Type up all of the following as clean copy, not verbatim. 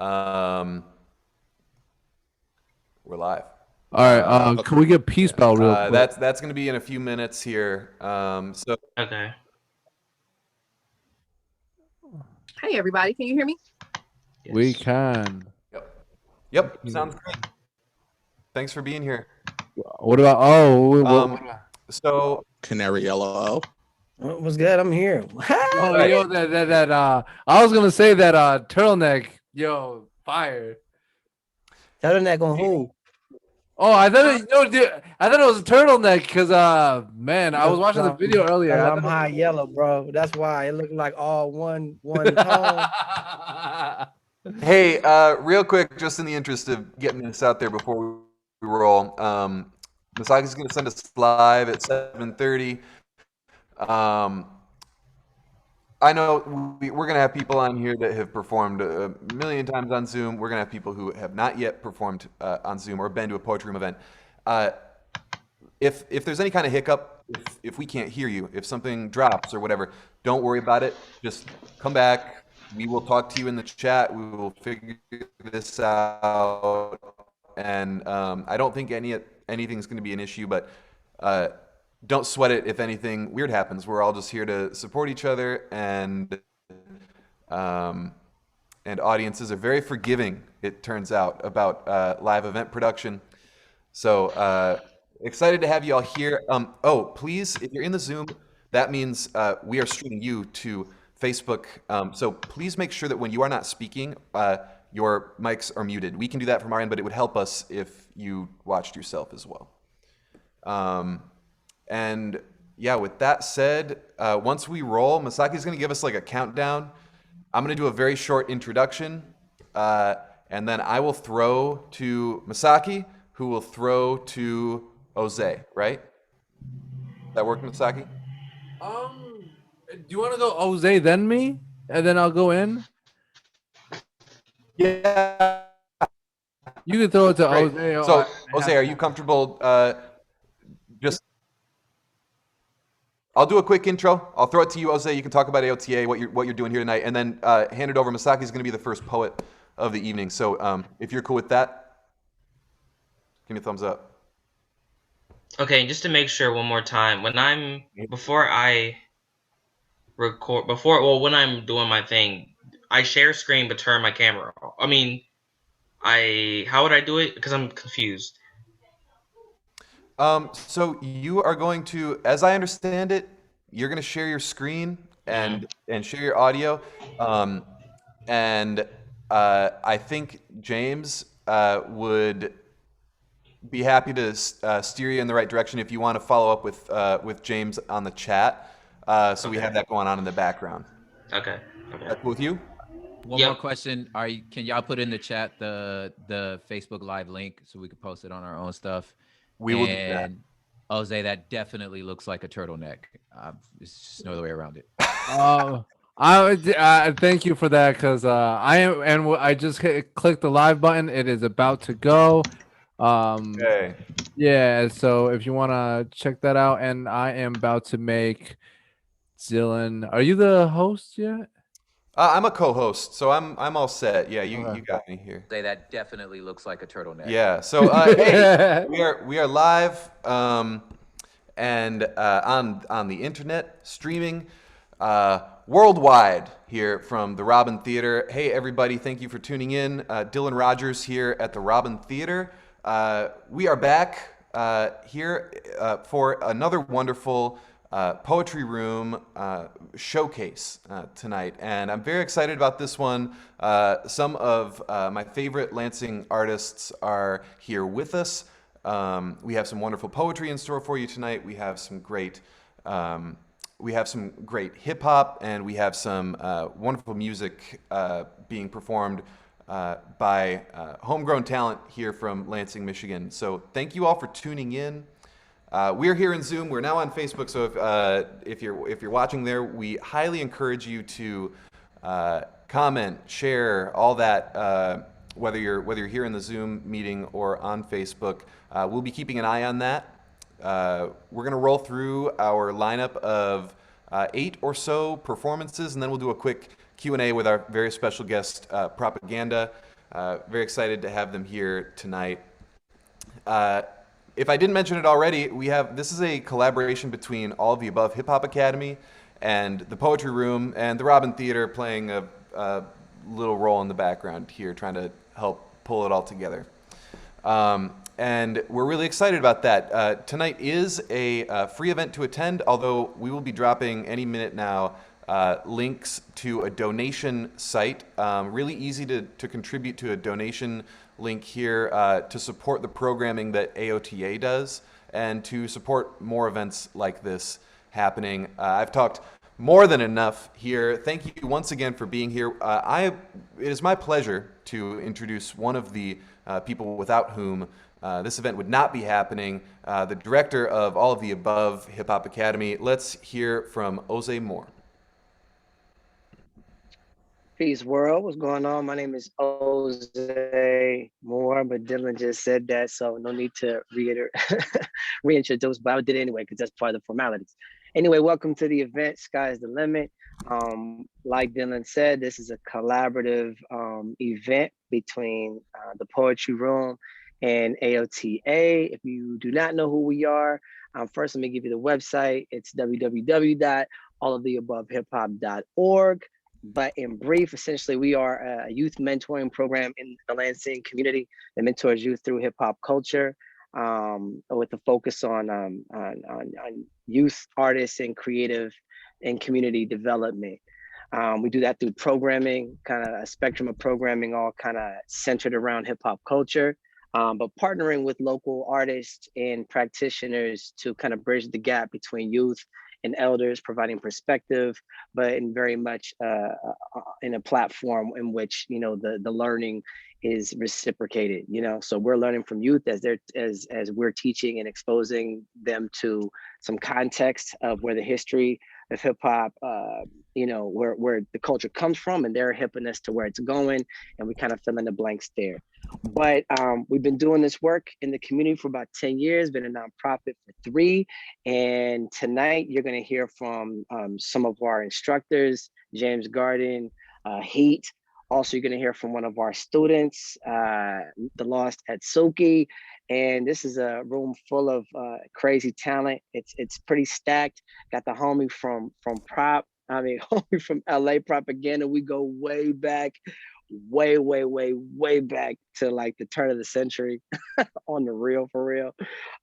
Um, we're live. All right. Okay. Can we get peace bell real quick? That's going to be in a few minutes here. So Okay. Hey everybody, can you hear me? We Yes. can. yep, sounds great. Thanks for being here. What about? So Canary Yellow. What's good? I'm here. Oh, Right. yo, I was gonna say that turtleneck, yo, fire. Turtleneck on who? Oh, I thought I thought it was a turtleneck because man, I was watching the video earlier. I'm high yellow, bro. That's why it looked like all one tone. hey, real quick, just in the interest of getting this out there before we roll, Masaki's going to send us live at 7:30. I know we're going to have people on here that have performed a million times on Zoom. We're going to have people who have not yet performed on Zoom or been to a poetry room event. If there's any kind of hiccup, if we can't hear you, if something drops or whatever, don't worry about it. Just come back. We will talk to you in the chat. We will figure this out. And I don't think anything's going to be an issue, but don't sweat it if anything weird happens. We're all just here to support each other, and audiences are very forgiving, it turns out, about live event production. So excited to have you all here. Please, if you're in the Zoom, that means we are streaming you to Facebook. So please make sure that when you are not speaking, your mics are muted. We can do that from our end, but it would help us if you watched yourself as well. And yeah, with that said, once we roll, Masaki's going to give us like a countdown. I'm going to do a very short introduction, and then I will throw to Masaki, who will throw to Jose, right? That work, Masaki? Do you want to go Jose then me, and then I'll go in? Yeah. You can throw it to Great. Jose. So, Jose, are you comfortable? Just, I'll do a quick intro. I'll throw it to you, Jose. You can talk about AOTA, what you're doing here tonight, and then hand it over. Masaki's going to be the first poet of the evening. So, if you're cool with that, give me a thumbs up. Okay, just to make sure one more time, when I'm when I'm doing my thing, I share screen but turn my camera off. I mean, how would I do it? Because I'm confused. So you are going to, as I understand it, you're going to share your screen and share your audio. I think James would be happy to steer you in the right direction if you want to follow up with James on the chat. So we have that going on in the background. Okay. That's cool with you? One more question. Can y'all put in the chat the Facebook Live link so we can post it on our own stuff? We will do that. And Jose, that definitely looks like a turtleneck. It's just no other way around it. I thank you for that because I just clicked the live button. It is about to go. Okay. Yeah, so if you want to check that out, and I am about to make Dylan. Are you the host yet? I'm a co-host, so I'm all set. Yeah, you got me here. Jose, that definitely looks like a turtleneck. Yeah. So hey, we are live and on the internet streaming worldwide here from the Robin Theater. Hey everybody, thank you for tuning in. Dylan Rogers here at the Robin Theater. We are back here for another wonderful poetry room showcase tonight, and I'm very excited about this one. Some of my favorite Lansing artists are here with us. We have some wonderful poetry in store for you tonight. We have some great hip hop, and we have some wonderful music being performed by homegrown talent here from Lansing, Michigan. So thank you all for tuning in. We're here in Zoom. We're now on Facebook. So if you're watching there, we highly encourage you to comment, share, all that. Whether you're here in the Zoom meeting or on Facebook, we'll be keeping an eye on that. We're gonna roll through our lineup of 8 or so performances, and then we'll do a quick Q&A with our very special guest, Propaganda. Very excited to have them here tonight. If I didn't mention it already, this is a collaboration between All of the Above Hip Hop Academy and the Poetry Room and the Robin Theater, playing a little role in the background here, trying to help pull it all together. And we're really excited about that. Tonight is a free event to attend, although we will be dropping any minute now links to a donation site. Really easy to contribute to a donation link here to support the programming that AOTA does and to support more events like this happening. I've talked more than enough here. Thank you once again for being here. It is my pleasure to introduce one of the people without whom this event would not be happening, the director of All of the Above Hip Hop Academy. Let's hear from Oze Moore. Peace world, what's going on? My name is Oze Moore, but Dylan just said that, so no need to reintroduce, but I did it anyway because that's part of the formalities. Anyway, welcome to the event, Sky's the Limit. Like Dylan said, this is a collaborative event between the Poetry Room and AOTA. If you do not know who we are, first let me give you the website. It's www.alloftheabovehiphop.org. But in brief, essentially, we are a youth mentoring program in the Lansing community that mentors youth through hip hop culture, with a focus on youth artists and creative and community development. We do that through programming, kind of a spectrum of programming, all kind of centered around hip hop culture, but partnering with local artists and practitioners to kind of bridge the gap between youth and elders, providing perspective, but in very much in a platform in which, you know, the learning is reciprocated, you know. So we're learning from youth as we're teaching and exposing them to some context of where the history of hip hop, you know, where the culture comes from, and their hippiness to where it's going, and we kind of fill in the blanks there. But we've been doing this work in the community for about 10 years, been a nonprofit for 3. And tonight you're going to hear from some of our instructors, James Gardin, Heat. Also, you're going to hear from one of our students, the lost Atsuki. And this is a room full of crazy talent. It's pretty stacked. Got the homie from homie from LA, Propaganda. We go way back, way back to like the turn of the century on the real, for real.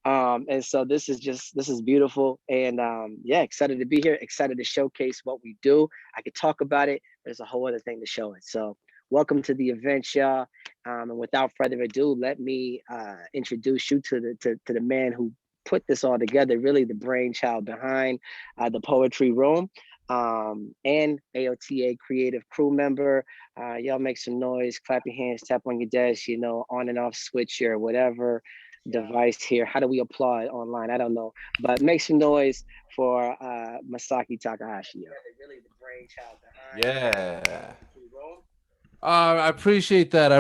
And so this is beautiful. And yeah, excited to be here, excited to showcase what we do. I could talk about it, but there's a whole other thing to show it. So welcome to the event, y'all. And without further ado, let me introduce you to the man who put this all together, really the brainchild behind the Poetry Room, and AOTA creative crew member. Y'all make some noise, clap your hands, tap on your desk, you know, on and off switch your whatever device here. How do we applaud online? I don't know, but make some noise for Masaki Takahashi. Really the brainchild behind. Yeah. I appreciate that.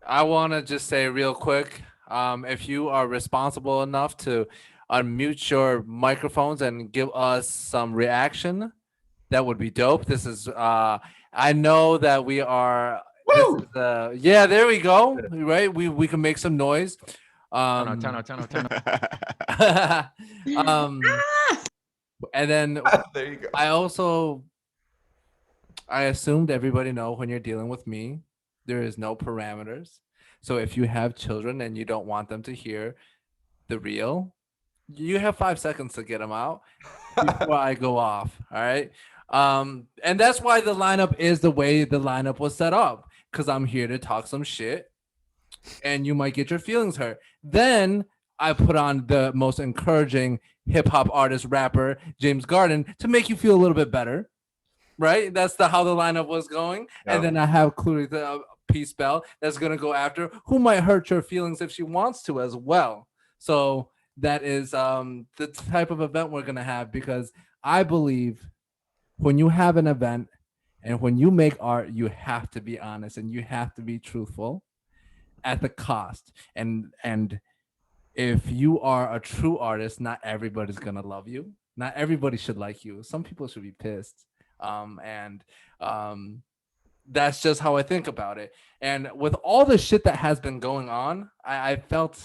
I want to just say real quick, if you are responsible enough to unmute your microphones and give us some reaction, that would be dope. This is I know that we are. Yeah, there we go. Right, we can make some noise. Turn. And then There you go. I assumed everybody know when you're dealing with me, there is no parameters. So if you have children and you don't want them to hear the real, you have 5 seconds to get them out before I go off. All right. And that's why the lineup is the way the lineup was set up, because I'm here to talk some shit and you might get your feelings hurt. Then I put on the most encouraging hip hop artist, rapper, James Gardin, to make you feel a little bit better. Right? That's how the lineup was going. Yeah. And then I have Claretha, Peace Bell, that's going to go after, who might hurt your feelings if she wants to as well. So that is the type of event we're going to have, because I believe when you have an event and when you make art, you have to be honest and you have to be truthful at the cost. And if you are a true artist, not everybody's going to love you. Not everybody should like you. Some people should be pissed. And that's just how I think about it. And with all the shit that has been going on, I felt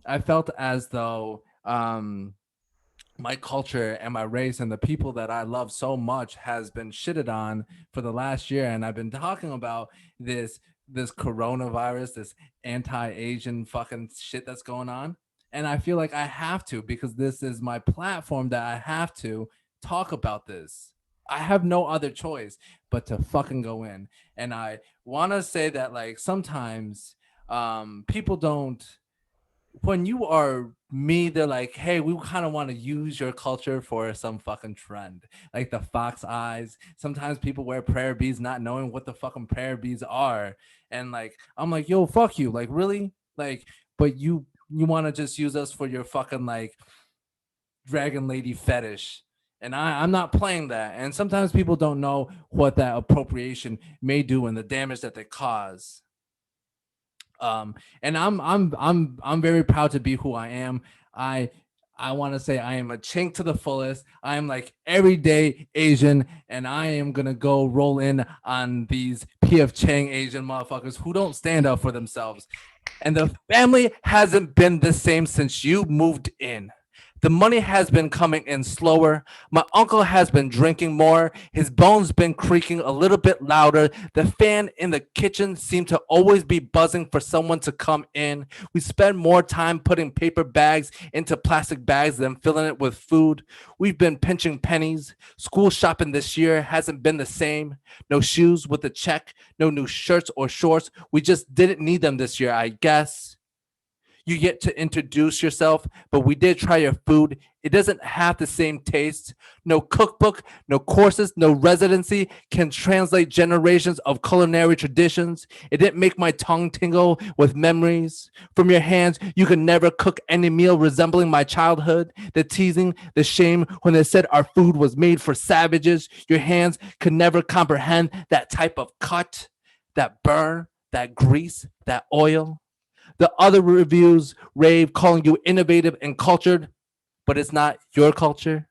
as though my culture and my race and the people that I love so much has been shitted on for the last year. And I've been talking about this coronavirus, this anti-Asian fucking shit that's going on. And I feel like I have to, because this is my platform, that I have to talk about this. I have no other choice but to fucking go in. And I want to say that, like, sometimes people don't, when you are me, they're like, hey, we kind of want to use your culture for some fucking trend, like the fox eyes. Sometimes people wear prayer beads not knowing what the fucking prayer beads are, and like, I'm like, yo, fuck you, like, really, like, but you want to just use us for your fucking like dragon lady fetish. And I'm not playing that. And sometimes people don't know what that appropriation may do and the damage that they cause. And I'm very proud to be who I am. I want to say I am a chink to the fullest. I am like everyday Asian, and I am gonna go roll in on these PF Chang Asian motherfuckers who don't stand up for themselves. And the family hasn't been the same since you moved in. The money has been coming in slower. My uncle has been drinking more. His bones been creaking a little bit louder. The fan in the kitchen seemed to always be buzzing for someone to come in. We spend more time putting paper bags into plastic bags than filling it with food. We've been pinching pennies. School shopping this year hasn't been the same. No shoes with a check. No new shirts or shorts. We just didn't need them this year, I guess. You get to introduce yourself, but we did try your food. It doesn't have the same taste. No cookbook, no courses, no residency can translate generations of culinary traditions. It didn't make my tongue tingle with memories. From your hands, you could never cook any meal resembling my childhood. The teasing, the shame when they said our food was made for savages. Your hands could never comprehend that type of cut, that burn, that grease, that oil. The other reviews rave, calling you innovative and cultured, but it's not your culture.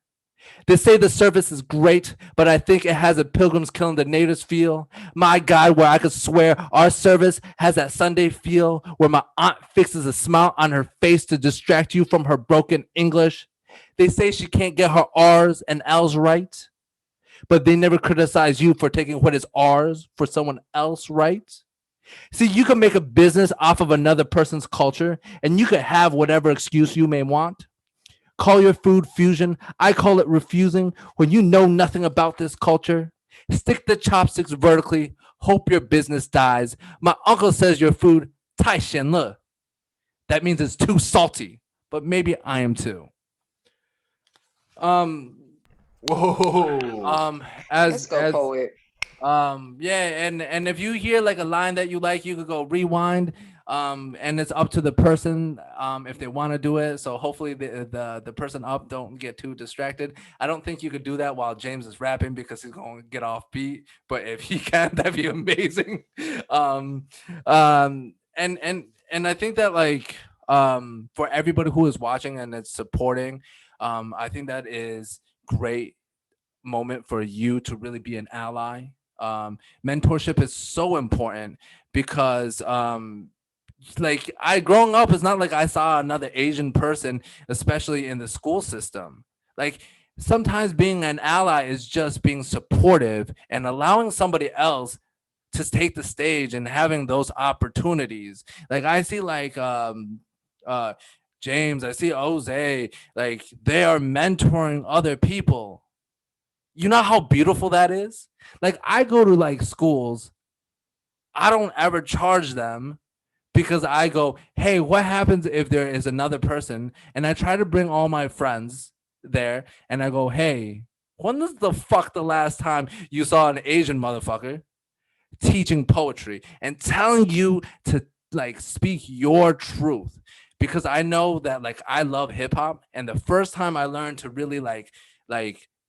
They say the service is great, but I think it has a Pilgrims killing the natives feel. My God, where I could swear our service has that Sunday feel, where my aunt fixes a smile on her face to distract you from her broken English. They say she can't get her R's and L's right, but they never criticize you for taking what is ours for someone else right. See, you can make a business off of another person's culture, and you could have whatever excuse you may want. Call your food fusion. I call it refusing when you know nothing about this culture. Stick the chopsticks vertically. Hope your business dies. My uncle says your food, 太咸了. That means it's too salty, but maybe I am too. Whoa. Let's go, poet. Yeah, and if you hear like a line that you like, you could go rewind. And it's up to the person if they want to do it. So hopefully the person up don't get too distracted. I don't think you could do that while James is rapping because he's going to get off beat. But if he can, that'd be amazing. And I think that like for everybody who is watching and it's supporting, I think that is great moment for you to really be an ally. Mentorship is so important because like I growing up, it's not like I saw another Asian person, especially in the school system. Like sometimes being an ally is just being supportive and allowing somebody else to take the stage and having those opportunities. Like I see like James, I see Jose, like they are mentoring other people. You know how beautiful that is? Like I go to like schools, I don't ever charge them because I go, hey, what happens if there is another person? And I try to bring all my friends there and I go, hey, when was the fuck the last time you saw an Asian motherfucker teaching poetry and telling you to like speak your truth? Because I know that like I love hip hop, and the first time I learned to really like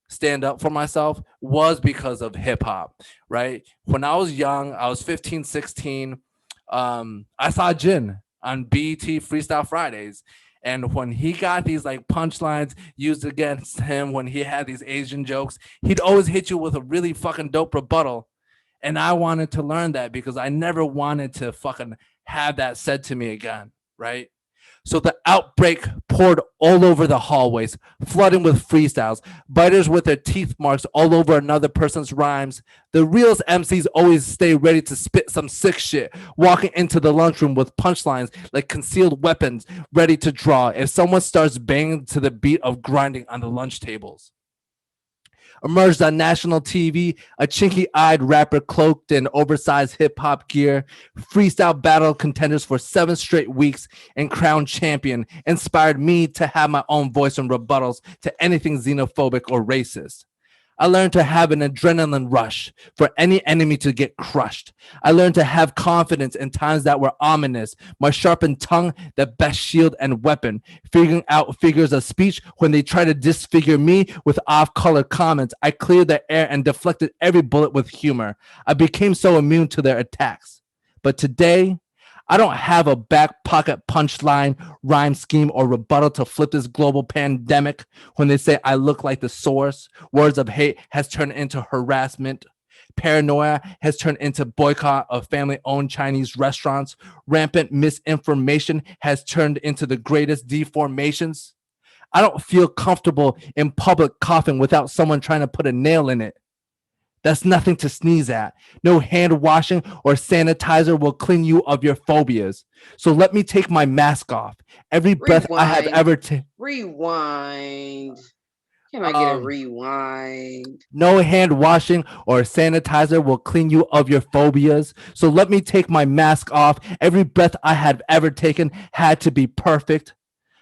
stand up for myself was because of hip hop, right? When I was young, I was 15, 16. I saw Jin on BET Freestyle Fridays, And when he got these like punchlines used against him, when he had these Asian jokes, he'd always hit you with a really fucking dope rebuttal. And I wanted to learn that because I never wanted to fucking have that said to me again, right? So the outbreak poured all over the hallways, flooding with freestyles, biters with their teeth marks all over another person's rhymes. The realest MCs always stay ready to spit some sick shit, walking into the lunchroom with punchlines like concealed weapons ready to draw if someone starts banging to the beat of grinding on the lunch tables. Emerged on national TV, a chinky-eyed rapper cloaked in oversized hip-hop gear, freestyle battle contenders for 7 straight weeks, and crowned champion, inspired me to have my own voice and rebuttals to anything xenophobic or racist. I learned to have an adrenaline rush for any enemy to get crushed. I learned to have confidence in times that were ominous. My sharpened tongue, the best shield and weapon. Figuring out figures of speech when they try to disfigure me with off-color comments. I cleared the air and deflected every bullet with humor. I became so immune to their attacks. But today, I don't have a back pocket punchline, rhyme scheme, or rebuttal to flip this global pandemic. When they say I look like the source, words of hate has turned into harassment. Paranoia has turned into boycott of family-owned Chinese restaurants. Rampant misinformation has turned into the greatest deformations. I don't feel comfortable in public coughing without someone trying to put a nail in it. That's nothing to sneeze at. No hand washing or sanitizer will clean you of your phobias. So let me take my mask off. Every breath I have ever taken. Rewind. Can I get a rewind? No hand washing or sanitizer will clean you of your phobias. So let me take my mask off. Every breath I have ever taken had to be perfect.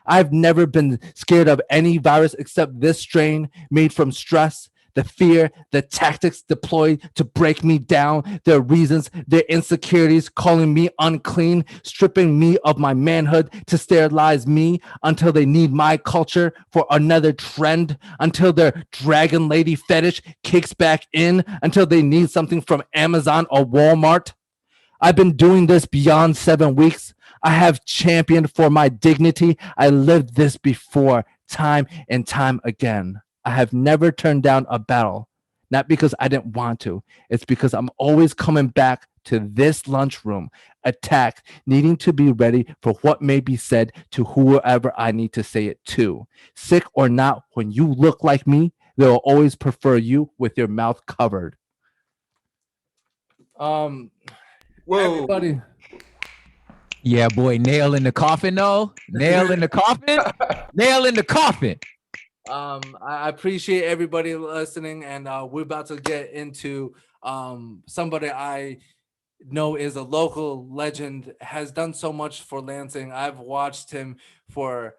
I've never been scared of any virus except this strain made from stress. The fear, the tactics deployed to break me down, their reasons, their insecurities, calling me unclean, stripping me of my manhood to sterilize me until they need my culture for another trend, until their dragon lady fetish kicks back in, until they need something from Amazon or Walmart. I've been doing this beyond 7 weeks. I have championed for my dignity. I lived this before, time and time again. I have never turned down a battle, not because I didn't want to. It's because I'm always coming back to this lunchroom, attacked, needing to be ready for what may be said to whoever I need to say it to. Sick or not, when you look like me, they will always prefer you with your mouth covered. Whoa. Everybody. Yeah, boy, nail in the coffin, though. Nail in the coffin. Nail in the coffin. I appreciate everybody listening, and we're about to get into somebody I know is a local legend, has done so much for Lansing. I've watched him for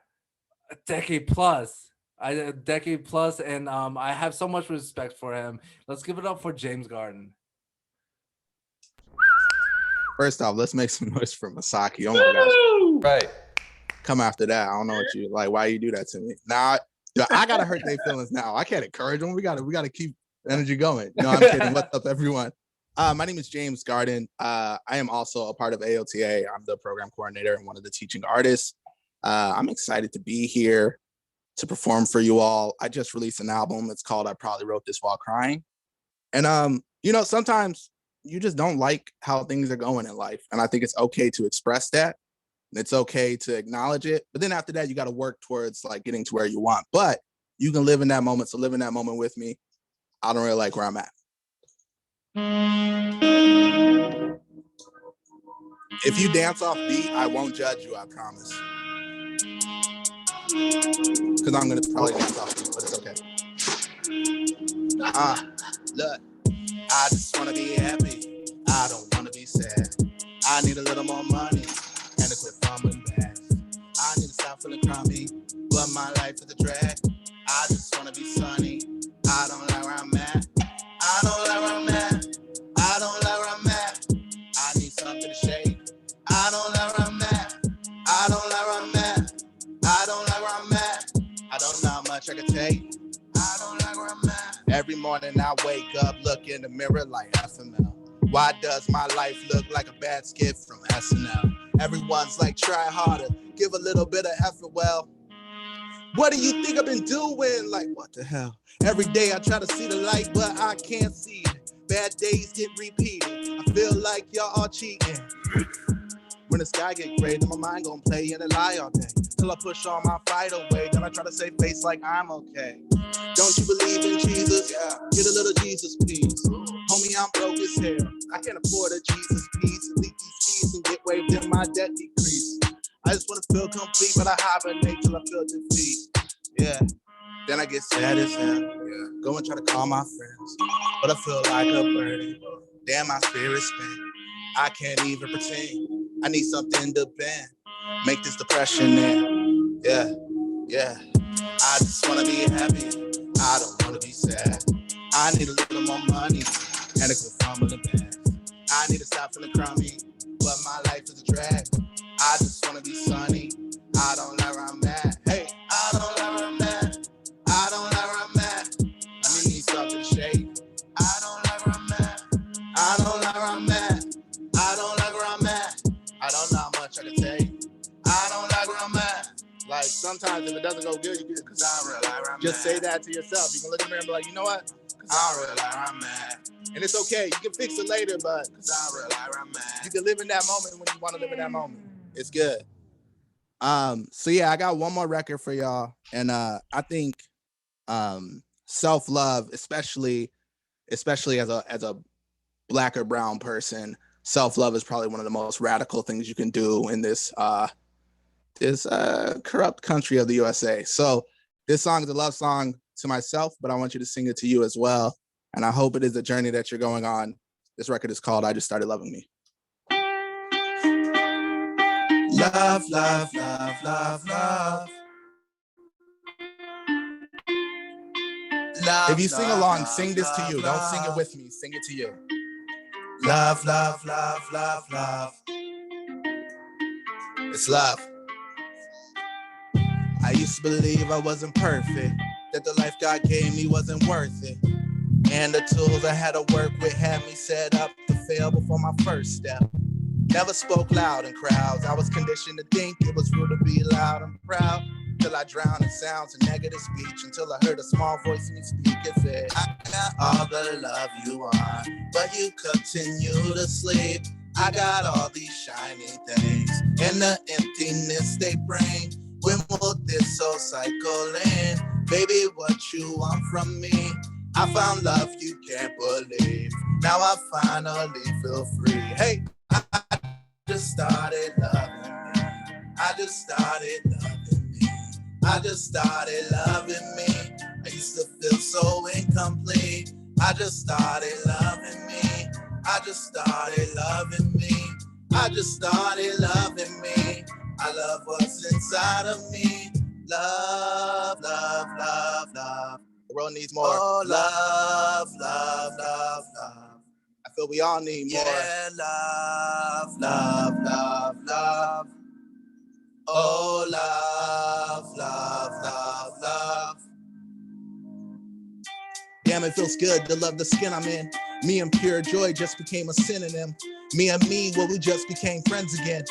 a decade plus, and I have so much respect for him. Let's give it up for James Gardin. First off, let's make some noise for Masaki. Oh my gosh. Right. Come after that. I don't know what you like. Why you do that to me? Now I gotta hurt their feelings now. I can't encourage them. We gotta keep energy going. No, I'm kidding. What's up, everyone? My name is James Gardin. I am also a part of AOTA. I'm the program coordinator and one of the teaching artists. I'm excited to be here to perform for you all. I just released an album. It's called I Probably Wrote This While Crying. And sometimes you just don't like how things are going in life. And I think it's okay to express that. It's okay to acknowledge it. But then after that, you got to work towards like getting to where you want. But you can live in that moment. So live in that moment with me. I don't really like where I'm at. If you dance off beat, I won't judge you, I promise. Because I'm going to probably dance off beat, but it's okay. Look, I just want to be happy. I don't want to be sad. I need a little more money and to quit fumbling back. I need to stop feeling crummy, but my life is a drag. I just want to be sunny. I don't like where I'm at. I don't like where I'm at. I don't like where I'm at. I need something to shake. I don't like where I'm at. I don't like where I'm at. I don't like where I'm at. I don't know how much I can take. I don't like where I'm at. Every morning I wake up, look in the mirror like FML. Why does my life look like a bad skit from SNL? Everyone's like, try harder, give a little bit of effort. Well, what do you think I've been doing? Like, what the hell? Every day I try to see the light, but I can't see it. Bad days get repeated. I feel like y'all are cheating. When the sky get gray, then my mind gon' play and lie all day. Till I push all my fight away. Then I try to save face like I'm okay. Don't you believe in Jesus? Yeah. Get a little Jesus, please. Homie, I'm broke as hell. I can't afford a Jesus piece. Delete these fees and get waived and my debt decrease. I just wanna feel complete, but I hibernate till I feel defeat. Yeah. Then I get sad as hell. Yeah. Go and try to call my friends, but I feel like a burden. Damn, my spirit's spent. I can't even pretend. I need something to bend. Make this depression end. Yeah, yeah. I just wanna be happy. I don't wanna be sad. I need a little more money and a good fumbling bag. I need to stop feeling crummy, but my life is a drag. I just wanna be sunny. I don't like where I'm at. Hey, I don't like where I'm at. I don't like where I'm at. I need something to shake. I don't like where I'm at. I don't like where I'm at. I don't like where I'm at. I don't know how much I can take. I don't like where I'm at. Like sometimes if it doesn't go good, you get it because I don't really like where I'm just at. Say that to yourself. You can look in the mirror and be like, you know what? I don't really like where I'm at. And it's okay. You can fix it later, but because I don't really like where I'm at. You can live in that moment when you want to live in that moment. It's good. So yeah, I got one more record for y'all. And I think self-love, especially as a Black or brown person, self-love is probably one of the most radical things you can do in this corrupt country of the USA. So this song is a love song to myself, but I want you to sing it to you as well. And I hope it is the journey that you're going on. This record is called I Just Started Loving Me. Love, love, love, love, love. If you sing along, sing this to you. Don't sing it with me. Sing it to you. Love, love, love, love, love. It's love. I used to believe I wasn't perfect, that the life God gave me wasn't worth it. And the tools I had to work with had me set up to fail before my first step. Never spoke loud in crowds. I was conditioned to think it was rude to be loud and proud. Till I drowned in sounds and negative speech. Until I heard a small voice in me speak. It said, I got all the love you want, but you continue to sleep. I got all these shiny things and the emptiness they bring. When will this soul cycle in? Baby, what you want from me? I found love you can't believe. Now I finally feel free. Hey, I just started loving me. I just started loving me. I just started loving me. I used to feel so incomplete. I just started loving me. I just started loving me. I just started loving me. I love what's inside of me. Love, love, love, love. The world needs more. Oh, love, love, love, love. I feel we all need more. Yeah, love, love, love, love. Oh, love, love, love, love. Damn, it feels good to love the skin I'm in. Me and pure joy just became a synonym. Me and me, well, we just became friends again.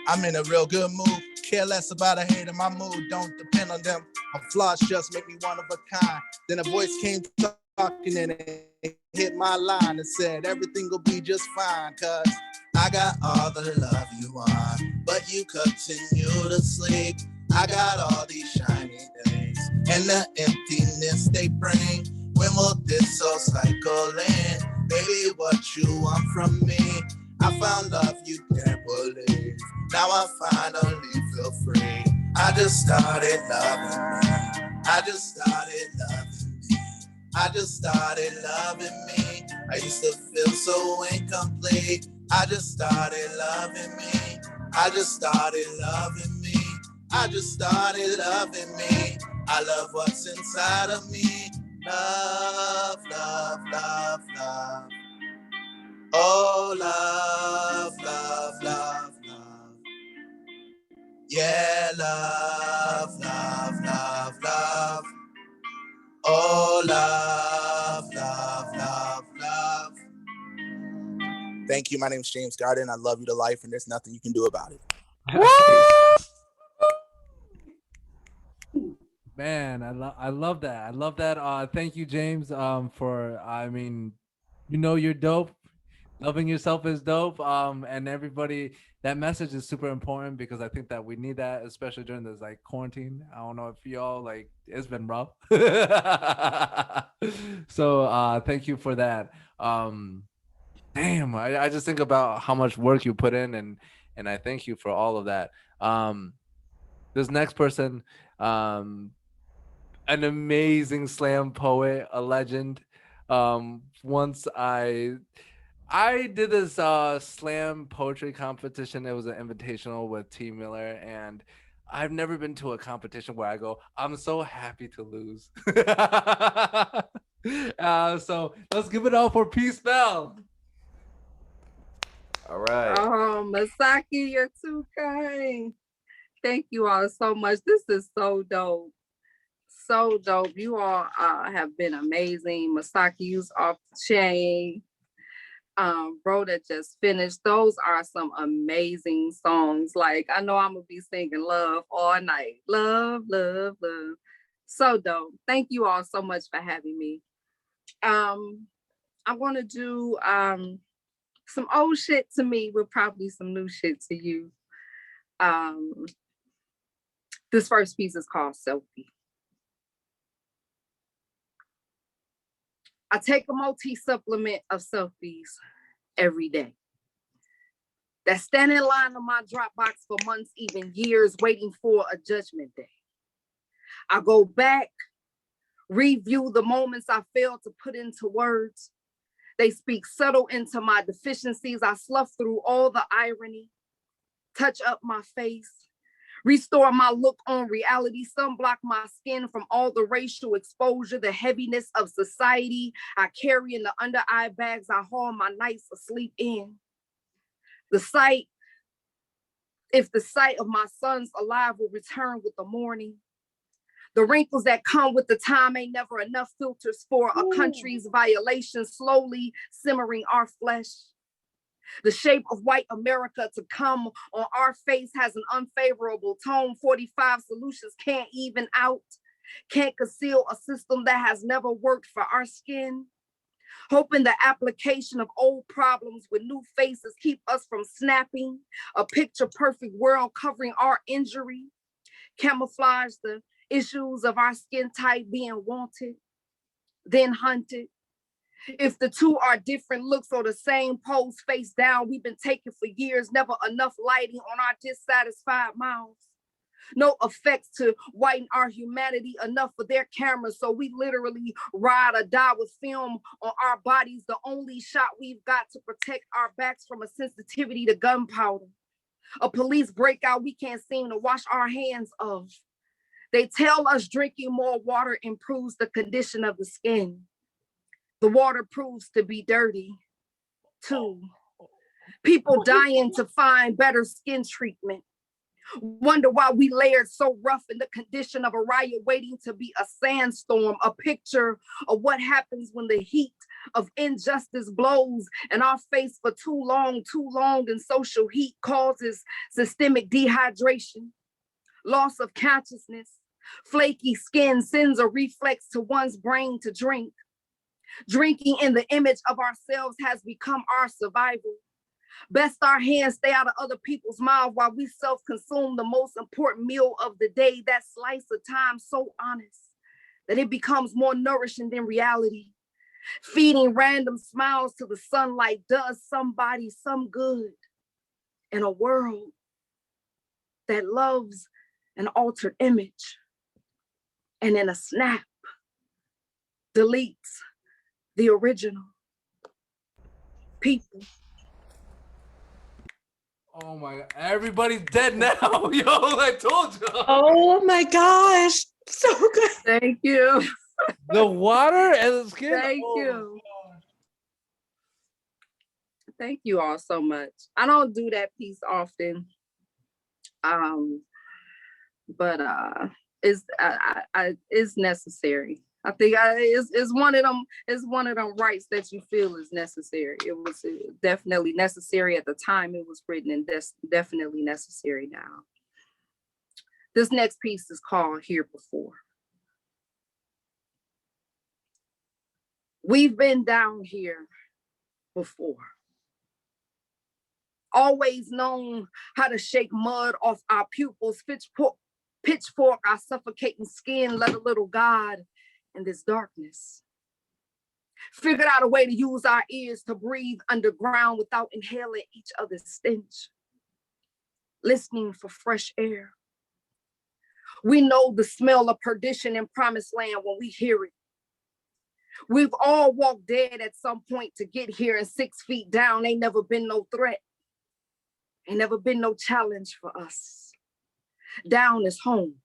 I'm in a real good mood. Care less about a hate in my mood. Don't depend on them. My flaws just make me one of a kind. Then a voice came talking and it hit my line and said, everything will be just fine. Cause I got all the love you want, but you continue to sleep. I got all these shiny things and the emptiness they bring. When will this soul cycle in? Baby, what you want from me? I found love you can't believe. Now I finally feel free. I just started loving me. I just started loving me. I just started loving me. I used to feel so incomplete. I just started loving me. I just started loving me. I just started loving me. I love what's inside of me. Love, love, love, love. Oh, love, love, love, love. Yeah, love, love, love, love. Oh, love, love, love, love. Thank you. My name is James Gardin. I love you to life, and there's nothing you can do about it. What? Man, I love that. I love that. Thank you, James. For you're dope. Loving yourself is dope. And everybody, that message is super important because I think that we need that, especially during this like quarantine. I don't know if y'all like it's been rough. So thank you for that. Damn, I just think about how much work you put in and I thank you for all of that. This next person, an amazing slam poet, a legend. Once I did this slam poetry competition. It was an invitational with T Miller, and I've never been to a competition where I go, I'm so happy to lose. So let's give it up for Peace Bell. All right. Oh, Masaki, you're too kind. Thank you all so much. This is so dope. So dope. You all have been amazing. Masaki's off the chain. Rhoda just finished. Those are some amazing songs. Like, I know I'm gonna be singing love all night. Love, love, love. So dope. Thank you all so much for having me. I'm gonna do some old shit to me with probably some new shit to you. This first piece is called Selfie. I take a multi-supplement of selfies every day. That stand in line on my Dropbox for months, even years, waiting for a judgment day. I go back, review the moments I failed to put into words. They speak subtle into my deficiencies. I slough through all the irony, touch up my face, restore my look on reality, sunblock my skin from all the racial exposure, the heaviness of society I carry in the under eye bags I haul my nights asleep in. If the sight of my sons alive will return with the morning. The wrinkles that come with the time ain't never enough filters for a country's violation, slowly simmering our flesh. The shape of white America to come on our face has an unfavorable tone. 45 solutions can't even out, can't conceal a system that has never worked for our skin. Hoping the application of old problems with new faces keep us from snapping a picture perfect world covering our injury. Camouflage the issues of our skin type being wanted, then hunted. If the two are different looks or the same pose face down, we've been taking for years, never enough lighting on our dissatisfied mouths. No effects to whiten our humanity enough for their cameras, so we literally ride or die with film on our bodies, the only shot we've got to protect our backs from a sensitivity to gunpowder. A police breakout we can't seem to wash our hands of. They tell us drinking more water improves the condition of the skin. The water proves to be dirty, too. People dying to find better skin treatment. Wonder why we layered so rough in the condition of a riot waiting to be a sandstorm, a picture of what happens when the heat of injustice blows in our face for too long, and social heat causes systemic dehydration, loss of consciousness. Flaky skin sends a reflex to one's brain to drink. Drinking in the image of ourselves has become our survival. Best our hands stay out of other people's mouths while we self-consume the most important meal of the day, that slice of time so honest that it becomes more nourishing than reality. Feeding random smiles to the sunlight does somebody some good in a world that loves an altered image and in a snap deletes the original. People. Oh my God. Everybody's dead now. Yo, I told you. Oh my gosh. So good. Thank you. The water and the skin. Thank you. Thank you all so much. I don't do that piece often. But it's necessary. I think it's one of them. It's one of them rights that you feel is necessary. It was definitely necessary at the time it was written, and definitely necessary now. This next piece is called "Here Before." We've been down here before. Always known how to shake mud off our pupils, pitchfork our suffocating skin, let a little God in this darkness. Figured out a way to use our ears to breathe underground without inhaling each other's stench. Listening for fresh air. We know the smell of perdition in promised land when we hear it. We've all walked dead at some point to get here, and 6 feet down ain't never been no threat. Ain't never been no challenge for us. Down is home.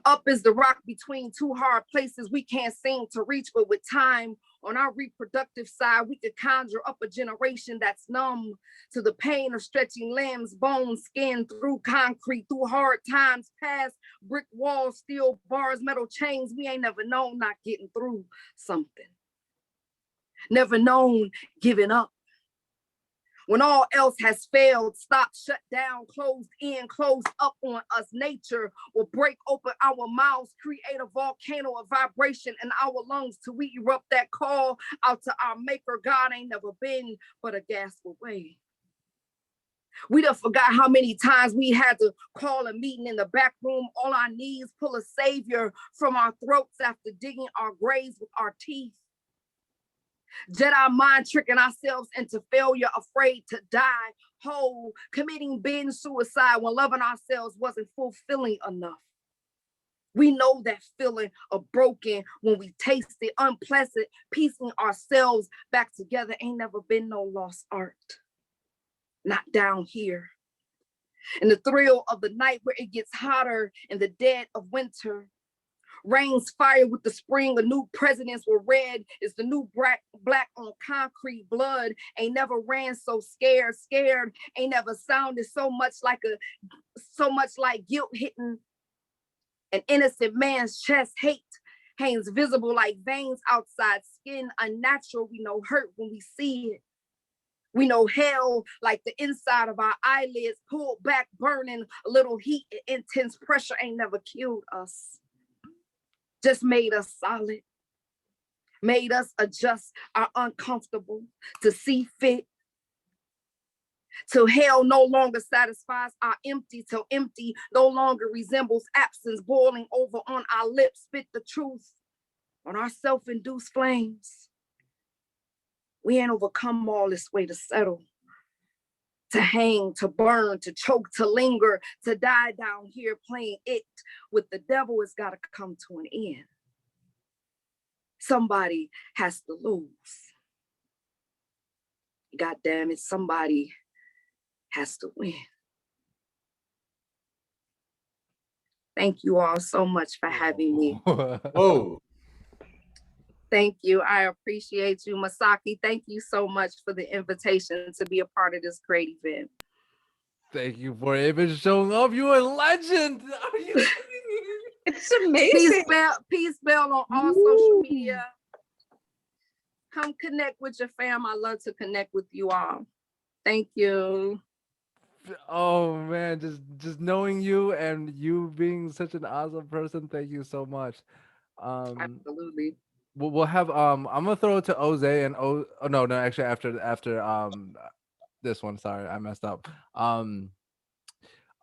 Up is the rock between two hard places we can't seem to reach, but with time on our reproductive side, we could conjure up a generation that's numb to the pain of stretching limbs, bones, skin, through concrete, through hard times, past brick walls, steel bars, metal chains. We ain't never known not getting through something. Never known giving up. When all else has failed, stopped, shut down, closed in, closed up on us, nature will break open our mouths, create a volcano of vibration in our lungs till we erupt that call out to our maker. God ain't never been but a gasp away. We done forgot how many times we had to call a meeting in the back room, on our knees, pull a savior from our throats after digging our graves with our teeth. Jedi mind tricking ourselves into failure, afraid to die whole, committing binge suicide when loving ourselves wasn't fulfilling enough. We know that feeling of broken when we taste the unpleasant, piecing ourselves back together. Ain't never been no lost art. Not down here. And the thrill of the night where it gets hotter in the dead of winter. Rains fire with the spring, a new presidents were red. It's the new black on concrete. Blood ain't never ran so scared. Ain't never sounded so much like guilt hitting an innocent man's chest. Hate hangs visible like veins outside skin. Unnatural, we know hurt when we see it. We know hell like the inside of our eyelids, pulled back, burning, a little heat and intense pressure ain't never killed us. Just made us solid, made us adjust our uncomfortable to see fit. Till hell no longer satisfies our empty, till empty no longer resembles absence boiling over on our lips. Spit the truth on our self-induced flames. We ain't overcome all this way to settle, to hang, to burn, to choke, to linger, to die down here playing it with the devil. Has got to come to an end. Somebody has to lose. God damn it, somebody has to win. Thank you all so much for having me. Whoa. Thank you. I appreciate you. Masaki, thank you so much for the invitation to be a part of this great event. Thank you for even showing up. You a legend. Are you It's amazing. Peace Bell on all social media. Come connect with your fam. I love to connect with you all. Thank you. Oh man, just knowing you and you being such an awesome person. Thank you so much. Absolutely. We'll have I'm gonna throw it to Oze and no actually after this one. Sorry, I messed up.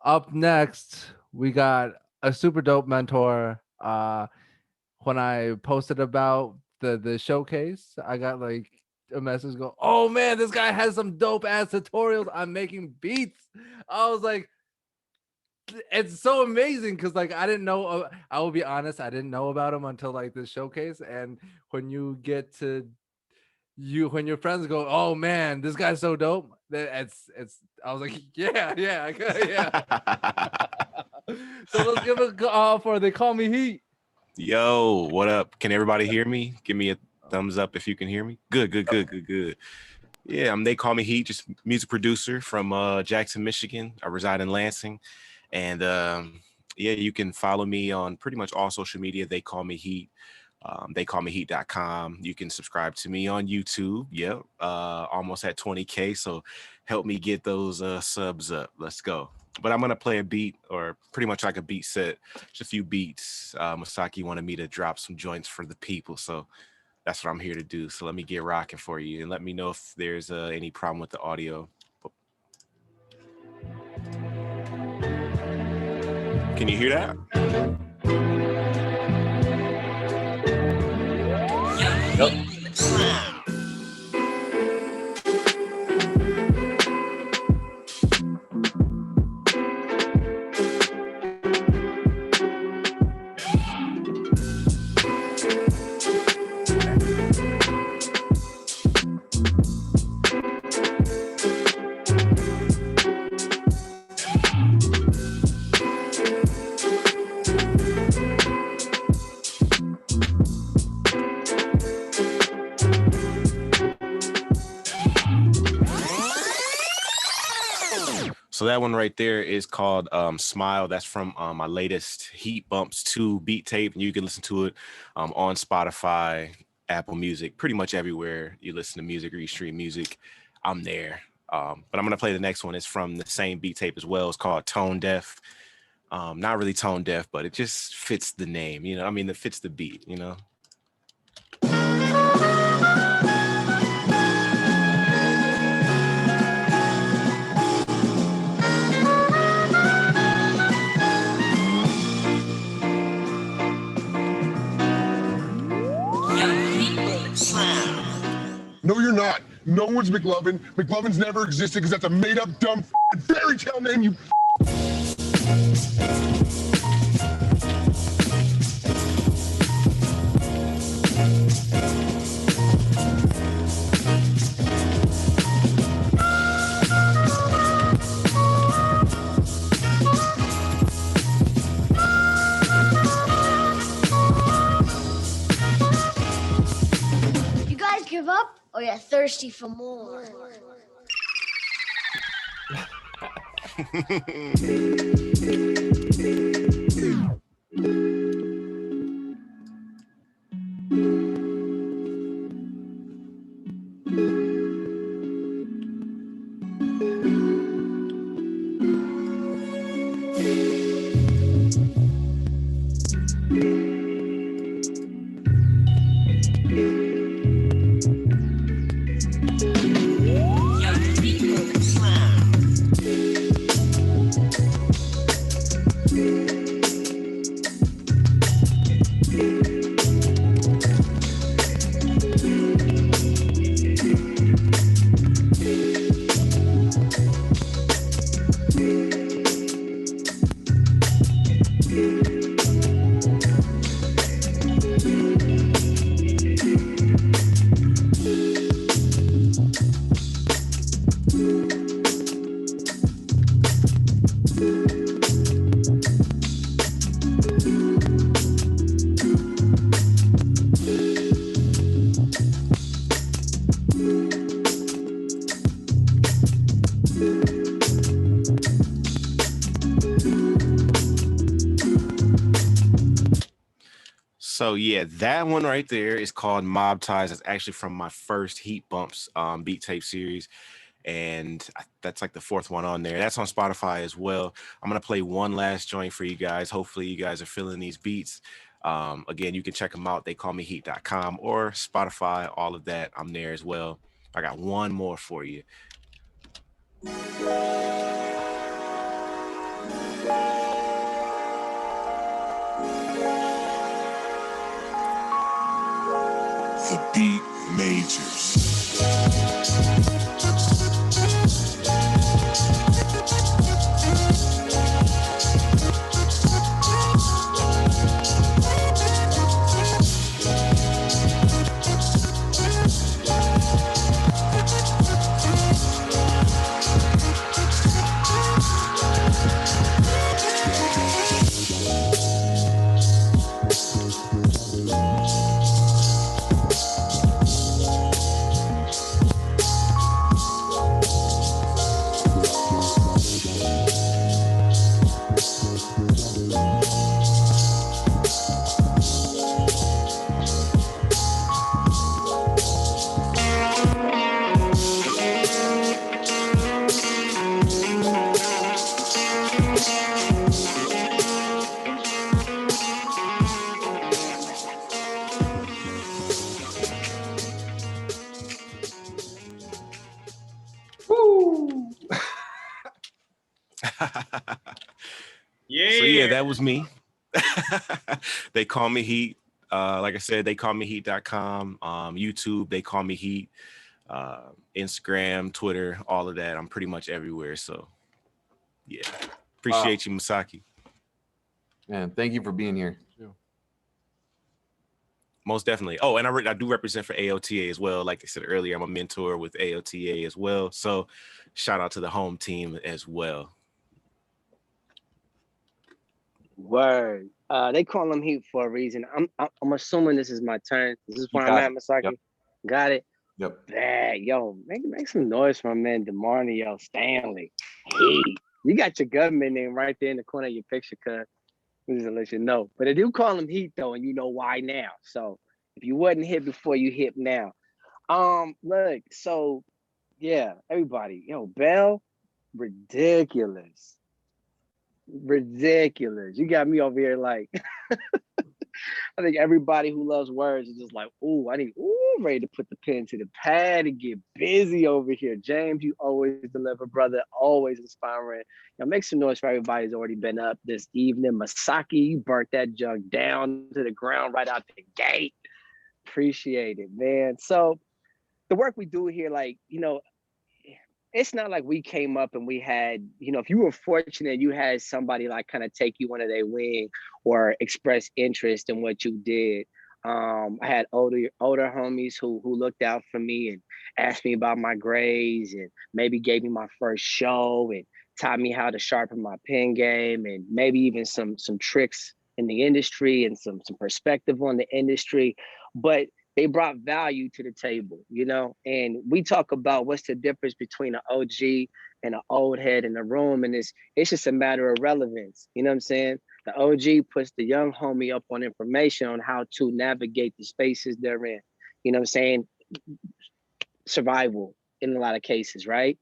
Up next we got a super dope mentor. When I posted about the showcase, I got like a message go, oh man, this guy has some dope ass tutorials on making beats. I was like, it's so amazing because like I didn't know. I will be honest, I didn't know about him until like this showcase. And when you get to when your friends go, oh man, this guy's so dope. That it's. I was like, yeah. So let's give a call for They Call Me Heat. Yo, what up? Can everybody hear me? Give me a thumbs up if you can hear me. Good. Yeah, They Call Me Heat, just music producer from Jackson, Michigan. I reside in Lansing. And yeah, you can follow me on pretty much all social media. They Call Me Heat. TheyCallMeHeat.com. You can subscribe to me on YouTube. Yep. Almost at 20K. So help me get those subs up. Let's go. But I'm gonna play a beat, or pretty much like a beat set, just a few beats. Masaki wanted me to drop some joints for the people. So that's what I'm here to do. So let me get rocking for you, and let me know if there's any problem with the audio. Can you hear that? So that one right there is called Smile. That's from my latest Heat Bumps 2 beat tape. And you can listen to it on Spotify, Apple Music, pretty much everywhere you listen to music or you stream music. I'm there. But I'm going to play the next one. It's from the same beat tape as well. It's called Tone Deaf. Not really tone deaf, but it just fits the name. You know, I mean, it fits the beat, you know. No, you're not. No one's McLovin. McLovin's never existed because that's a made-up, dumb fairy tale name, you. You guys give up or you're thirsty for more? So yeah, that one right there is called Mob Ties. That's actually from my first Heat Bumps beat tape series. And that's like the fourth one on there. That's on Spotify as well. I'm going to play one last joint for you guys. Hopefully you guys are feeling these beats. Again, you can check them out. TheyCallMeHeat.com or Spotify, all of that. I'm there as well. I got one more for you. The Beat Majors. Yeah. So yeah, that was me. They call me Heat. Like I said, TheyCallMeHeat.com, YouTube, They Call Me Heat, Instagram, Twitter, all of that. I'm pretty much everywhere. So yeah, appreciate you, Masaki. Man, thank you for being here. Most definitely. Oh, and I do represent for AOTA as well. Like I said earlier, I'm a mentor with AOTA as well. So shout out to the home team as well. Word. They call him Heat for a reason. I'm assuming this is my turn. This is where You I'm got at, Masaki. Yep. Got it. Yep. Bad. Yo, make some noise for my man DeMarnio Stanley. Heat. You got your government name right there in the corner of your picture, cuz. Just to let you know. But they do call him Heat though, and you know why now. So if you wasn't hip before, you hip now. Look, so yeah, everybody, yo, Bell, ridiculous. You got me over here like I think everybody who loves words is just like, ooh, ready to put the pen to the pad and get busy over here. James, you always deliver, brother, always inspiring. Now make some noise for everybody who's already been up this evening. Masaki, you burnt that junk down to the ground right out the gate. Appreciate it, man. So the work we do here, like, it's not like we came up and we had, if you were fortunate, you had somebody like kind of take you under their wing or express interest in what you did. I had older homies who looked out for me and asked me about my grades and maybe gave me my first show and taught me how to sharpen my pen game and maybe even some tricks in the industry and some perspective on the industry. But they brought value to the table, and we talk about what's the difference between an OG and an old head in the room. And it's just a matter of relevance. You know what I'm saying? The OG puts the young homie up on information on how to navigate the spaces they're in. You know what I'm saying? Survival in a lot of cases, right?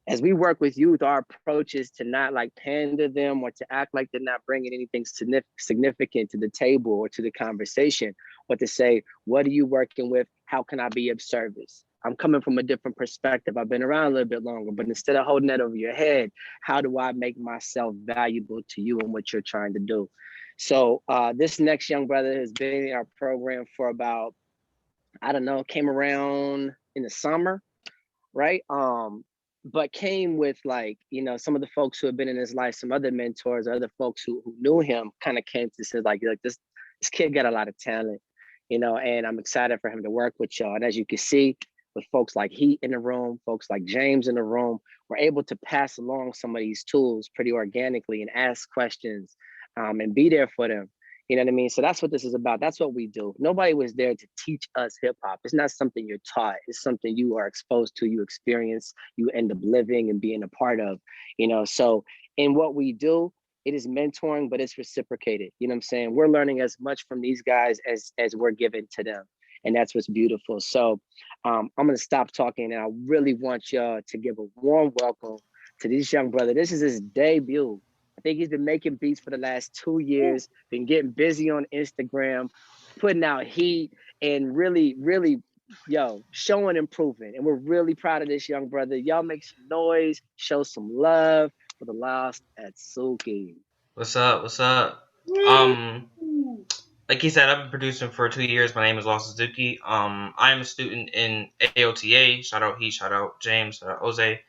As we work with youth, our approach is to not like pander them or to act like they're not bringing anything significant to the table or to the conversation, but to say, what are you working with? How can I be of service? I'm coming from a different perspective. I've been around a little bit longer, but instead of holding that over your head, how do I make myself valuable to you and what you're trying to do? So this next young brother has been in our program for about, came around in the summer, right? But came with like, some of the folks who have been in his life, some other mentors, other folks who knew him kind of came to say like this kid got a lot of talent, and I'm excited for him to work with y'all. And as you can see, with folks like Heat in the room, folks like James in the room, we're able to pass along some of these tools pretty organically and ask questions and be there for them. You know what I mean? So that's what this is about. That's what we do. Nobody was there to teach us hip hop. It's not something you're taught. It's something you are exposed to, you experience, you end up living and being a part of, So in what we do, it is mentoring, but it's reciprocated. You know what I'm saying? We're learning as much from these guys as we're giving to them. And that's what's beautiful. So I'm going to stop talking. And I really want y'all to give a warm welcome to this young brother. This is his debut. I think he's been making beats for the last 2 years, been getting busy on Instagram, putting out heat and really, really, showing improvement. And we're really proud of this young brother. Y'all make some noise, show some love for the lost Atsuki. What's up? Like he said, I've been producing for 2 years. My name is Lost Atsuki. I am a student in AOTA. Shout out Heat, shout out James, shout out Jose.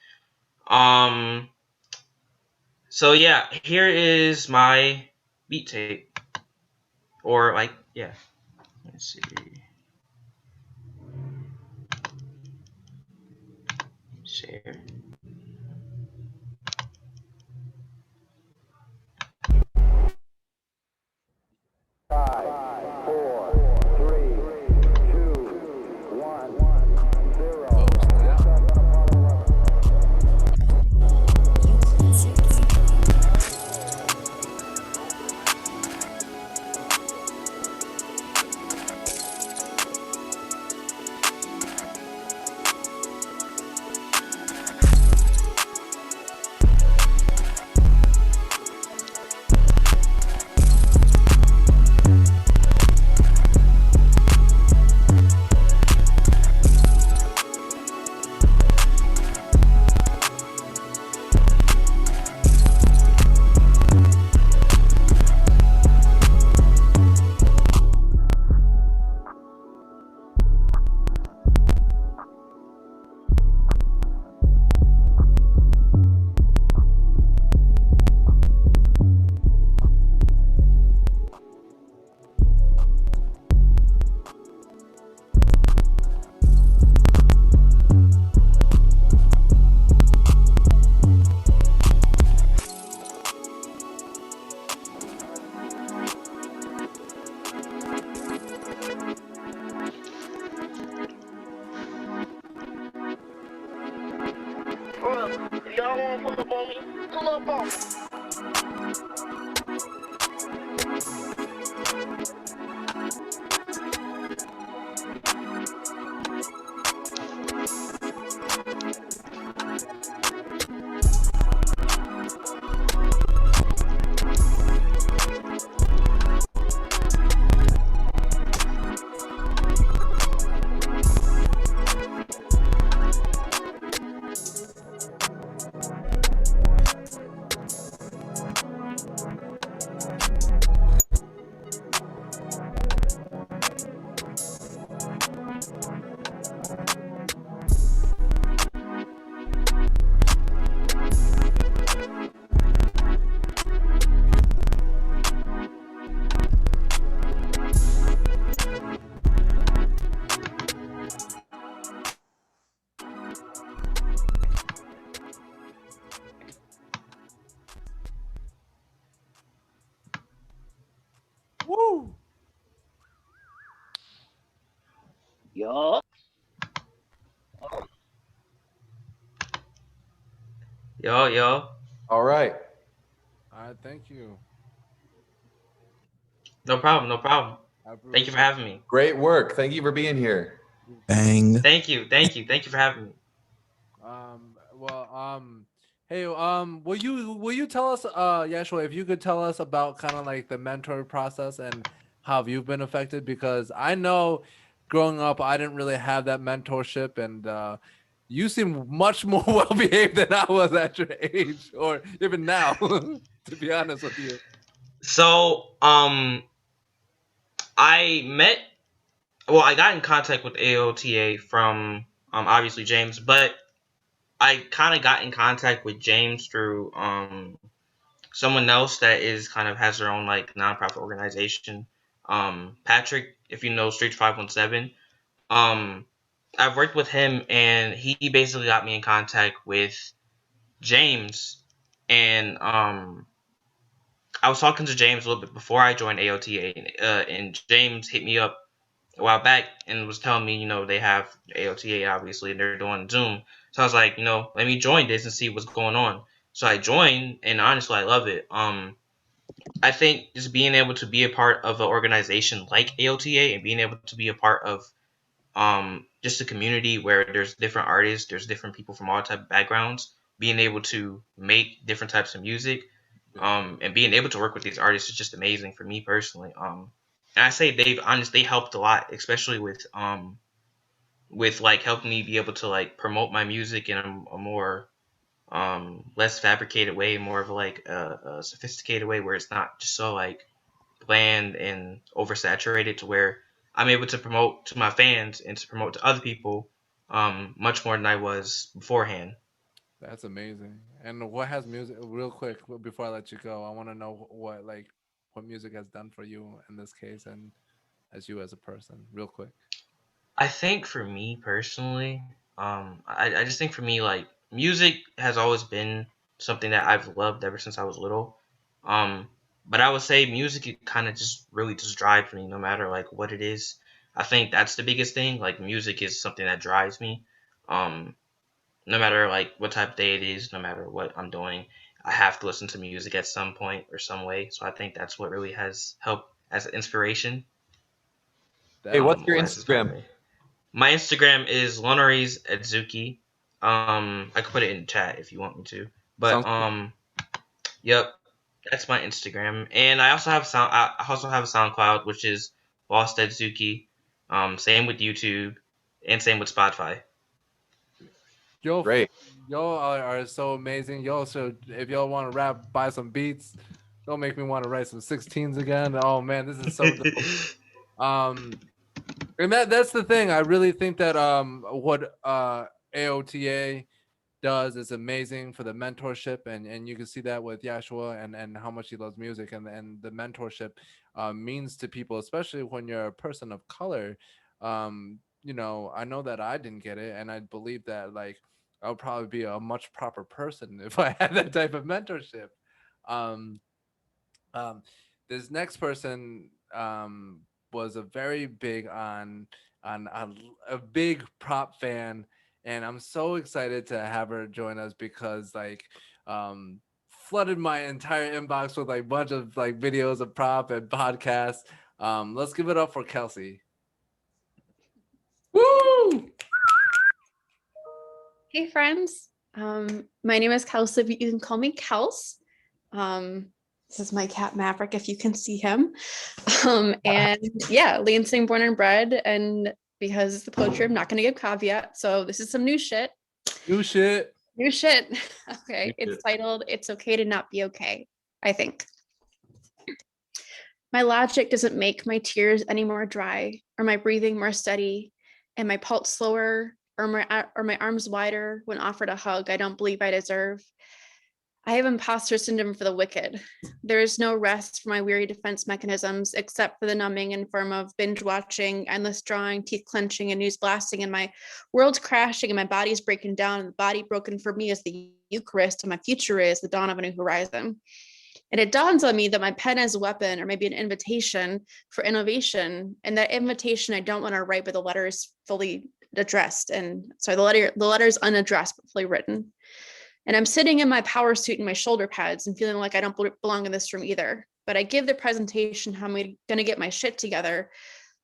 So yeah, here is my beat tape. Or like, yeah. Let's see. Share. Y'all wanna pull up on me? Pull up on me. Woo! Yo. Yo. All right. All right, thank you. No problem. Thank you for having me. Great work. Thank you for being here. Bang. Thank you for having me. Hey, will you tell us, Yashua, if you could tell us about kind of like the mentor process and how you've been affected? Because I know growing up, I didn't really have that mentorship, and you seem much more well behaved than I was at your age, or even now, to be honest with you. So, I got in contact with AOTA from obviously James, but I kind of got in contact with James through someone else that is kind of has their own like nonprofit organization. Patrick, if you know Streets 517, I've worked with him, and he basically got me in contact with James, and I was talking to James a little bit before I joined AOTA, and James hit me up a while back and was telling me, they have AOTA obviously, and they're doing Zoom. So I was like, let me join this and see what's going on. So I joined, and honestly, I love it. I think just being able to be a part of an organization like AOTA and being able to be a part of just a community where there's different artists, there's different people from all type of backgrounds, being able to make different types of music, and being able to work with these artists is just amazing for me personally. And I say they helped a lot, especially with like helping me be able to like promote my music in a more less fabricated way, more of like a sophisticated way where it's not just so like bland and oversaturated, to where I'm able to promote to my fans and to promote to other people much more than I was beforehand. That's amazing. And what has music, real quick, before I let you go, I want to know what music has done for you in this case, and as you as a person, real quick. I think for me personally, I just think for me, like, music has always been something that I've loved ever since I was little. Um, but I would say music, it kind of just really just drives me, no matter like what it is. I think that's the biggest thing. Like, music is something that drives me. Um, no matter like what type of day it is, no matter what I'm doing, I have to listen to music at some point or some way. So I think that's what really has helped as an inspiration. Hey, what's your Or has inspired Instagram? me. My Instagram is Lonoris Atsuki. I could put it in chat if you want me to. But yep, that's my Instagram. And I also have I also have a SoundCloud, which is Lost Atsuki. Same with YouTube, and same with Spotify. Yo, Great. y'all are so amazing. Y'all, so if y'all want to rap, buy some beats. Don't make me want to write some 16s again. Oh man, this is so dope. And that's the thing. I really think that what AOTA does is amazing for the mentorship, and you can see that with Yashua and how much he loves music, and the mentorship means to people, especially when you're a person of color. I know that I didn't get it, and I believe that like I would probably be a much proper person if I had that type of mentorship. Um, um, this next person was a very big on a big prop fan, and I'm so excited to have her join us because flooded my entire inbox with like bunch of like videos of prop and podcasts. Let's give it up for Kelsey. Woo! Hey friends, my name is Kelsey, but you can call me Kels. This is my cat Maverick, if you can see him. And yeah, Lansing born and bred, and because it's the poetry, I'm not gonna give caveat. So this is some new shit. New shit. New shit. Okay, New it's shit. titled "It's Okay to Not Be Okay," I think. My logic doesn't make my tears any more dry, or my breathing more steady, and my pulse slower, or my arms wider when offered a hug I don't believe I deserve. I have imposter syndrome for the wicked. There is no rest for my weary defense mechanisms except for the numbing in form of binge watching, endless drawing, teeth clenching, and news blasting, and my world's crashing and my body's breaking down, and the body broken for me is the Eucharist, and my future is the dawn of a new horizon. And it dawns on me that my pen is a weapon, or maybe an invitation for innovation. And that invitation I don't want to write, but the letter is fully addressed. And sorry, the letter is unaddressed, but fully written. And I'm sitting in my power suit and my shoulder pads and feeling like I don't belong in this room either. But I give the presentation how I'm going to get my shit together.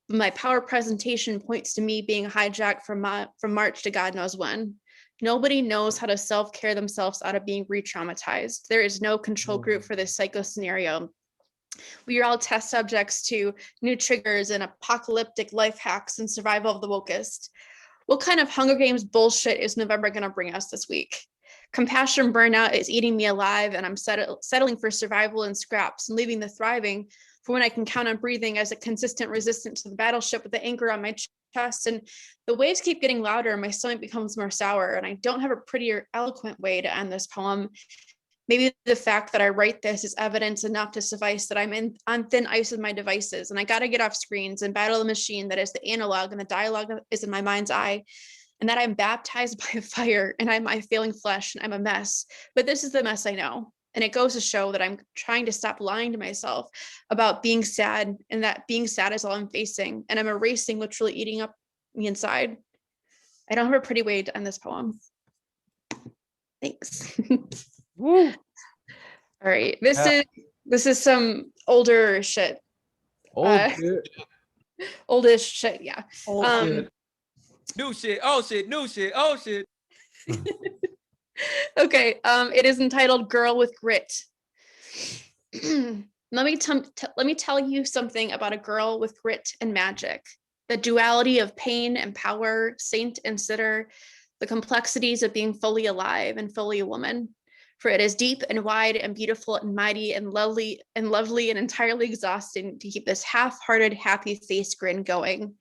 My power presentation points to me being hijacked from March to God knows when. Nobody knows how to self-care themselves out of being re-traumatized. There is no control group for this psycho scenario. We are all test subjects to new triggers and apocalyptic life hacks and survival of the wokest. What kind of Hunger Games bullshit is November going to bring us this week? Compassion burnout is eating me alive, and I'm settling for survival and scraps and leaving the thriving for when I can count on breathing as a consistent resistance to the battleship with the anchor on my chest. And the waves keep getting louder and my stomach becomes more sour, and I don't have a prettier, eloquent way to end this poem. Maybe the fact that I write this is evidence enough to suffice that I'm on thin ice with my devices, and I got to get off screens and battle the machine that is the analog, and the dialogue is in my mind's eye, and that I'm baptized by a fire, and I'm my failing flesh, and I'm a mess. But this is the mess I know. And it goes to show that I'm trying to stop lying to myself about being sad, and that being sad is all I'm facing. And I'm erasing what's really eating up me inside. I don't have a pretty way to end this poem. Thanks. Woo. All right. This is some older shit. Oldish shit, yeah. Shit. New shit. Oh shit. New shit. Oh shit. Okay. It is entitled "Girl with Grit." Let me tell you something about a girl with grit and magic. The duality of pain and power, saint and sinner, the complexities of being fully alive and fully a woman. For it is deep and wide and beautiful and mighty and lovely and entirely exhausting to keep this half-hearted, happy-faced grin going.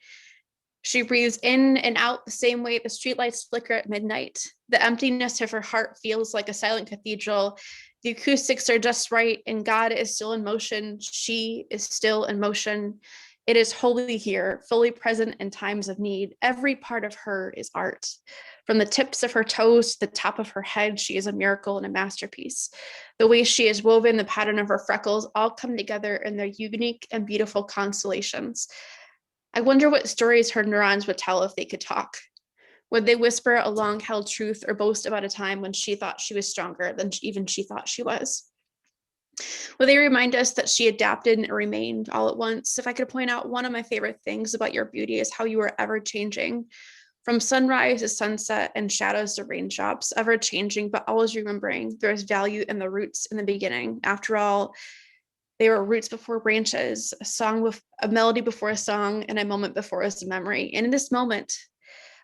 She breathes in and out the same way the streetlights flicker at midnight. The emptiness of her heart feels like a silent cathedral. The acoustics are just right, and God is still in motion. She is still in motion. It is wholly here, fully present in times of need. Every part of her is art. From the tips of her toes to the top of her head, she is a miracle and a masterpiece. The way she is woven, the pattern of her freckles, all come together in their unique and beautiful constellations. I wonder what stories her neurons would tell if they could talk. Would they whisper a long-held truth or boast about a time when she thought she was stronger than even she thought she was? Will they remind us that she adapted and remained all at once? If I could point out one of my favorite things about your beauty is how you are ever changing. From sunrise to sunset and shadows to raindrops, ever changing, but always remembering there is value in the roots in the beginning. After all, they were roots before branches, a song with a melody before a song, and a moment before us a memory. And in this moment,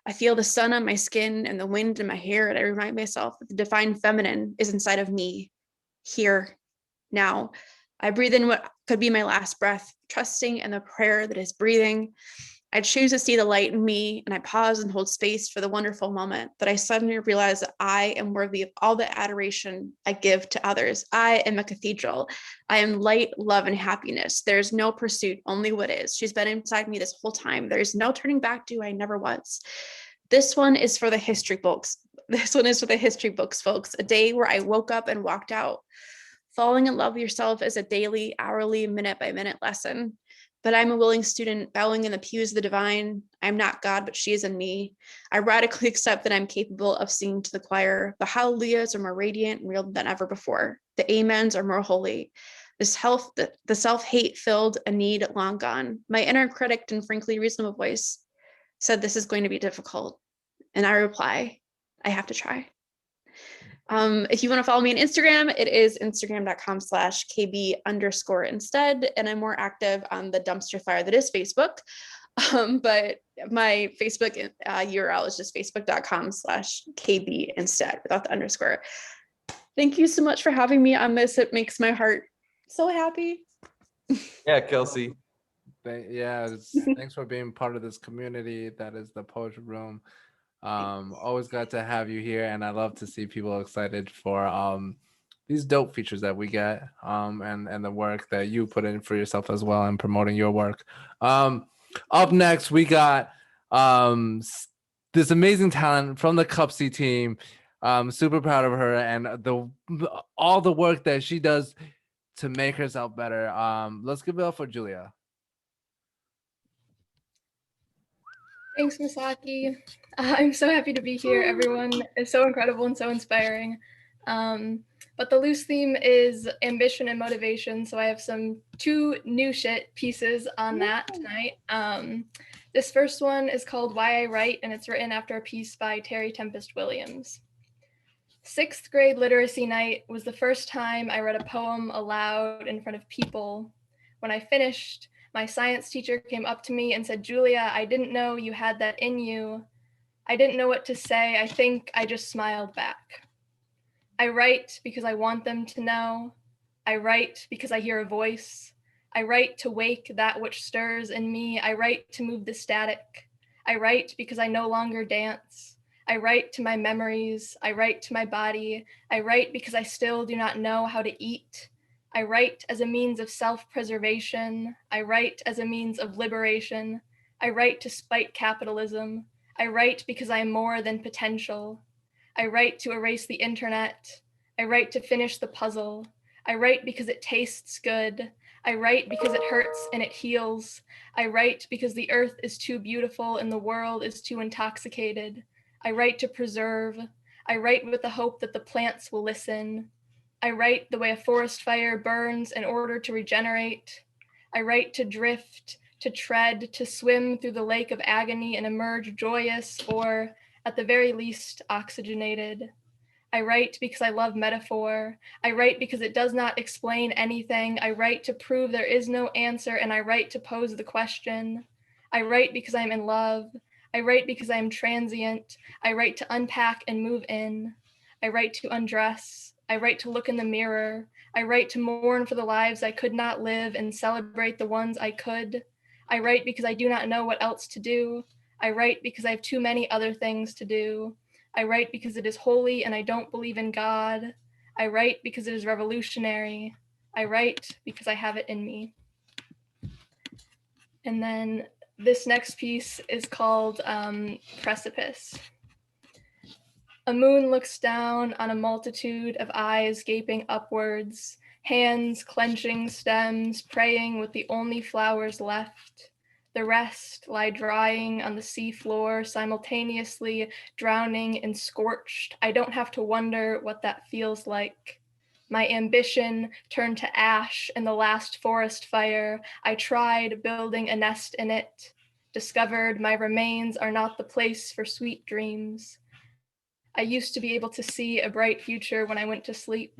I feel the sun on my skin and the wind in my hair, and I remind myself that the divine feminine is inside of me, here, now. I breathe in what could be my last breath, trusting in the prayer that is breathing. I choose to see the light in me, and I pause and hold space for the wonderful moment that I suddenly realize that I am worthy of all the adoration I give to others. I am a cathedral. I am light, love, and happiness. There's no pursuit, only what is. She's been inside me this whole time. There's no turning back to who I never was. This one is for the history books. This one is for the history books, folks. A day where I woke up and walked out. Falling in love with yourself is a daily, hourly, minute by minute lesson. But I'm a willing student bowing in the pews of the divine. I'm not God, but she is in me. I radically accept that I'm capable of singing to the choir. The hallelujahs are more radiant and real than ever before. The amens are more holy. The self-hate filled a need long gone. My inner critic and frankly reasonable voice said this is going to be difficult. And I reply, I have to try. If you want to follow me on Instagram, it is instagram.com/KB_instead. And I'm more active on the dumpster fire that is Facebook. But my Facebook URL is just facebook.com/KB instead without the underscore. Thank you so much for having me on this. It makes my heart so happy. Yeah, Kelsey. Thanks for being part of this community that is the Poetry Room. Always glad to have you here, and I love to see people excited for these dope features that we get, and the work that you put in for yourself as well, and promoting your work. Up next, we got this amazing talent from the Cup C team. Super proud of her and all the work that she does to make herself better. Let's give it up for Julia. Thanks, Masaki. I'm so happy to be here. Everyone is so incredible and so inspiring. But the loose theme is ambition and motivation. So I have two new shit pieces on that tonight. This first one is called Why I Write, and it's written after a piece by Terry Tempest Williams. 6th grade literacy night was the first time I read a poem aloud in front of people. When I finished, my science teacher came up to me and said, "Julia, I didn't know you had that in you." I didn't know what to say. I think I just smiled back. I write because I want them to know. I write because I hear a voice. I write to wake that which stirs in me. I write to move the static. I write because I no longer dance. I write to my memories. I write to my body. I write because I still do not know how to eat. I write as a means of self-preservation. I write as a means of liberation. I write to spite capitalism. I write because I am more than potential. I write to erase the internet. I write to finish the puzzle. I write because it tastes good. I write because it hurts and it heals. I write because the earth is too beautiful and the world is too intoxicated. I write to preserve. I write with the hope that the plants will listen. I write the way a forest fire burns in order to regenerate. I write to drift, to tread, to swim through the lake of agony and emerge joyous or, at the very least, oxygenated. I write because I love metaphor. I write because it does not explain anything. I write to prove there is no answer, and I write to pose the question. I write because I am in love. I write because I am transient. I write to unpack and move in. I write to undress. I write to look in the mirror. I write to mourn for the lives I could not live and celebrate the ones I could. I write because I do not know what else to do. I write because I have too many other things to do. I write because it is holy and I don't believe in God. I write because it is revolutionary. I write because I have it in me. And then this next piece is called Precipice. A moon looks down on a multitude of eyes gaping upwards, hands clenching stems, praying with the only flowers left. The rest lie drying on the seafloor, simultaneously drowning and scorched. I don't have to wonder what that feels like. My ambition turned to ash in the last forest fire. I tried building a nest in it, discovered my remains are not the place for sweet dreams. I used to be able to see a bright future when I went to sleep.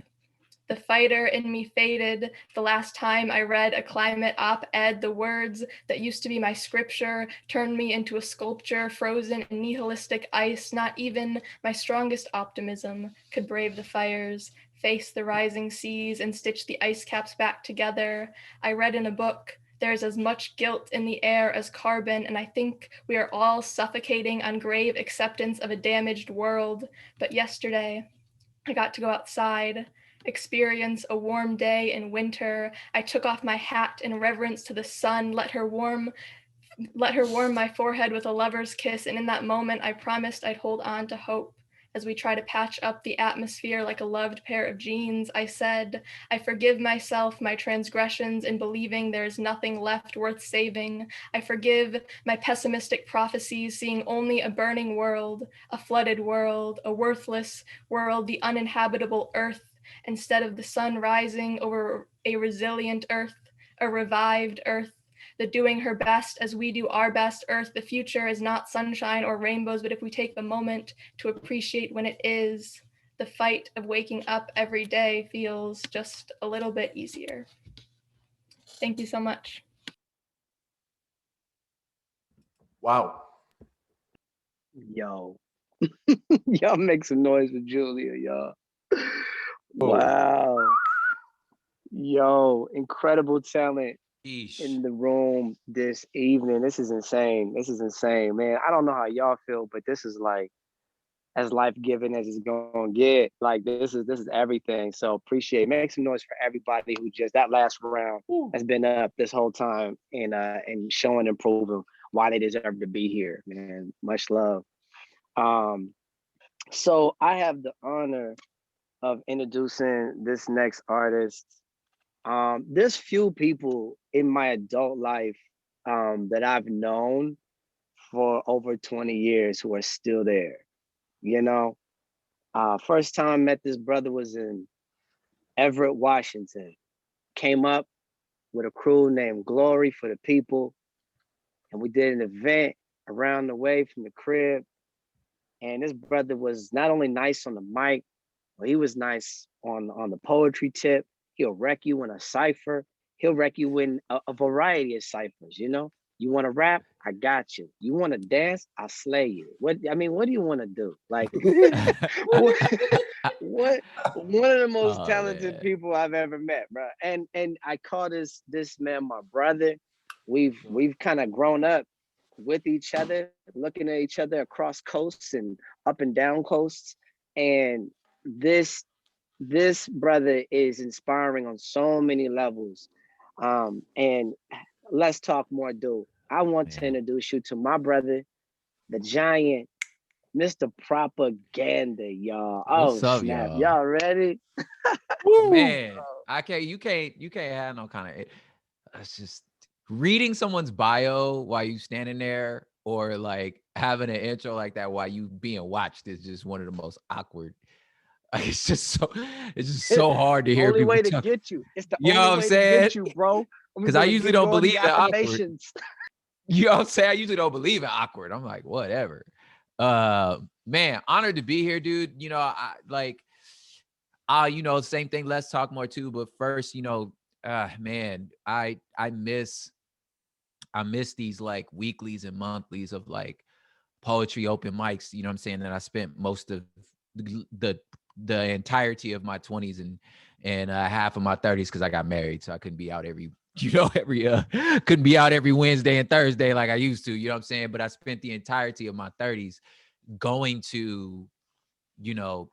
The fighter in me faded the last time I read a climate op-ed. The words that used to be my scripture turned me into a sculpture frozen in nihilistic ice. Not even my strongest optimism could brave the fires, face the rising seas, and stitch the ice caps back together. I read in a book, there's as much guilt in the air as carbon, and I think we are all suffocating on grave acceptance of a damaged world. But yesterday, I got to go outside, experience a warm day in winter. I took off my hat in reverence to the sun, let her warm my forehead with a lover's kiss, and in that moment, I promised I'd hold on to hope. as we try to patch up the atmosphere like a loved pair of jeans. I said, I forgive myself my transgressions in believing there is nothing left worth saving. I forgive my pessimistic prophecies, seeing only a burning world, a flooded world, a worthless world, the uninhabitable earth, instead of the sun rising over a resilient earth, a revived earth, the doing her best as we do our best earth. The future is not sunshine or rainbows, but if we take the moment to appreciate when it is, the fight of waking up every day feels just a little bit easier. Thank you so much. Wow. Yo. Y'all make some noise for Julia, y'all. Wow. Yo, incredible talent in the room this evening. This is insane. This is insane, man. I don't know how y'all feel, but this is like as life-giving as it's gonna get. Like this is everything. So appreciate it. Make some noise for everybody who just that last round has been up this whole time and showing and proving why they deserve to be here, man. Much love. So I have the honor of introducing this next artist. There's few people in my adult life that I've known for over 20 years who are still there. You know, first time I met this brother was in Everett, Washington. Came up with a crew named Glory for the People, and we did an event around the way from the crib. And this brother was not only nice on the mic, but he was nice on the poetry tip. He'll wreck you in a cipher. He'll wreck you in a variety of ciphers, you know? You want to rap? I got you. You want to dance? I'll slay you. What do you want to do? Like, what one of the most talented people I've ever met, bro. And I call this man my brother. We've kind of grown up with each other, looking at each other across coasts and up and down coasts. And this brother is inspiring on so many levels. And let's talk more, dude. I want to introduce you to my brother, the giant, Mr. Propaganda, y'all. What's up, snap. y'all? Y'all ready? Man, you can't have no kind of, it's just reading someone's bio while you standing there or like having an intro like that while you being watched is just one of the most awkward. It's just so hard to hear only people way to talk. get you. It's the You know only what I'm way saying? to get you, bro. Because I usually don't believe in awkward. affirmations. You know what I'm saying? I usually don't believe in awkward. I'm like, whatever. Man, honored to be here, dude. You know, you know, same thing. Let's talk more too. But first, you know, man, I miss these like weeklies and monthlies of like poetry open mics. You know what I'm saying? That I spent most of the entirety of my 20s and half of my 30s because I got married, so I couldn't be out every couldn't be out every Wednesday and Thursday like I used to. You know what I'm saying? But I spent the entirety of my 30s going to, you know,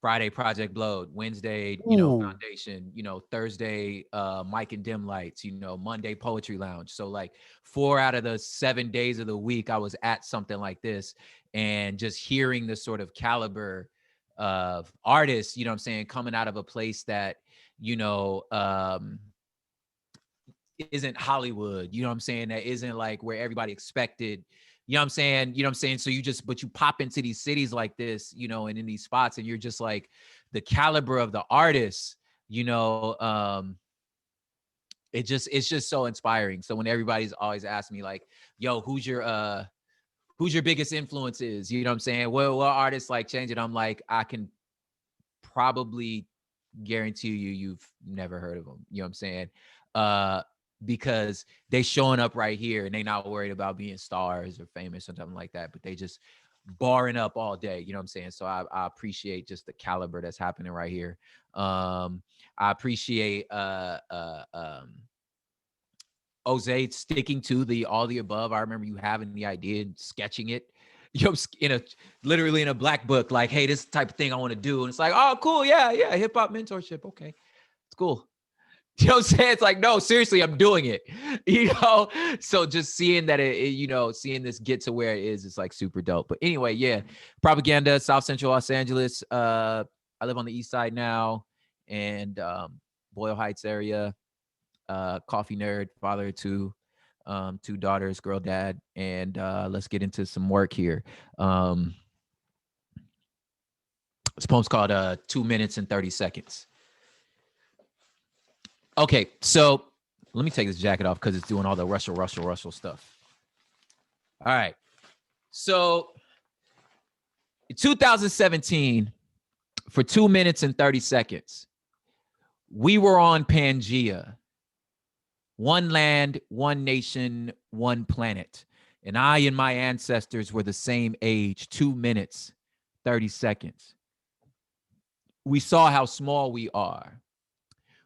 Friday Project Blowed, Wednesday, you know, Foundation, you know, Thursday, Mike and Dim Lights, you know, Monday Poetry Lounge. So like 4 out of the 7 days of the week, I was at something like this and just hearing the sort of caliber of artists, you know what I'm saying, coming out of a place that, you know, isn't Hollywood, you know what I'm saying, that isn't like where everybody expected. You know what I'm saying? You know what I'm saying? So but you pop into these cities like this, you know, and in these spots, and you're just like the caliber of the artists, you know, it's just so inspiring. So when everybody's always asking me like, yo, who's your biggest influences? You know what I'm saying? What artists like change it? I'm like, I can probably guarantee you've never heard of them. You know what I'm saying? Because they showing up right here and they not worried about being stars or famous or something like that, but they just barring up all day. You know what I'm saying? So I appreciate just the caliber that's happening right here. I appreciate Jose sticking to all the above. I remember you having the idea and sketching it, you know, literally in a black book, like, hey, this type of thing I want to do. And it's like, oh, cool. Yeah. Hip hop mentorship. Okay. It's cool. You know what I'm saying? It's like, no, seriously, I'm doing it. You know, so just seeing that seeing this get to where it is like super dope. But anyway, yeah, Propaganda, South Central Los Angeles. I live on the east side now, and Boyle Heights area. Coffee nerd, father of two daughters, girl dad, and let's get into some work here. This poem's called 2 minutes and 30 seconds. Okay, so let me take this jacket off because it's doing all the Russell stuff. All right. So in 2017, for 2 minutes and 30 seconds, we were on Pangea. One land, one nation, one planet. And I and my ancestors were the same age, 2 minutes, 30 seconds. We saw how small we are.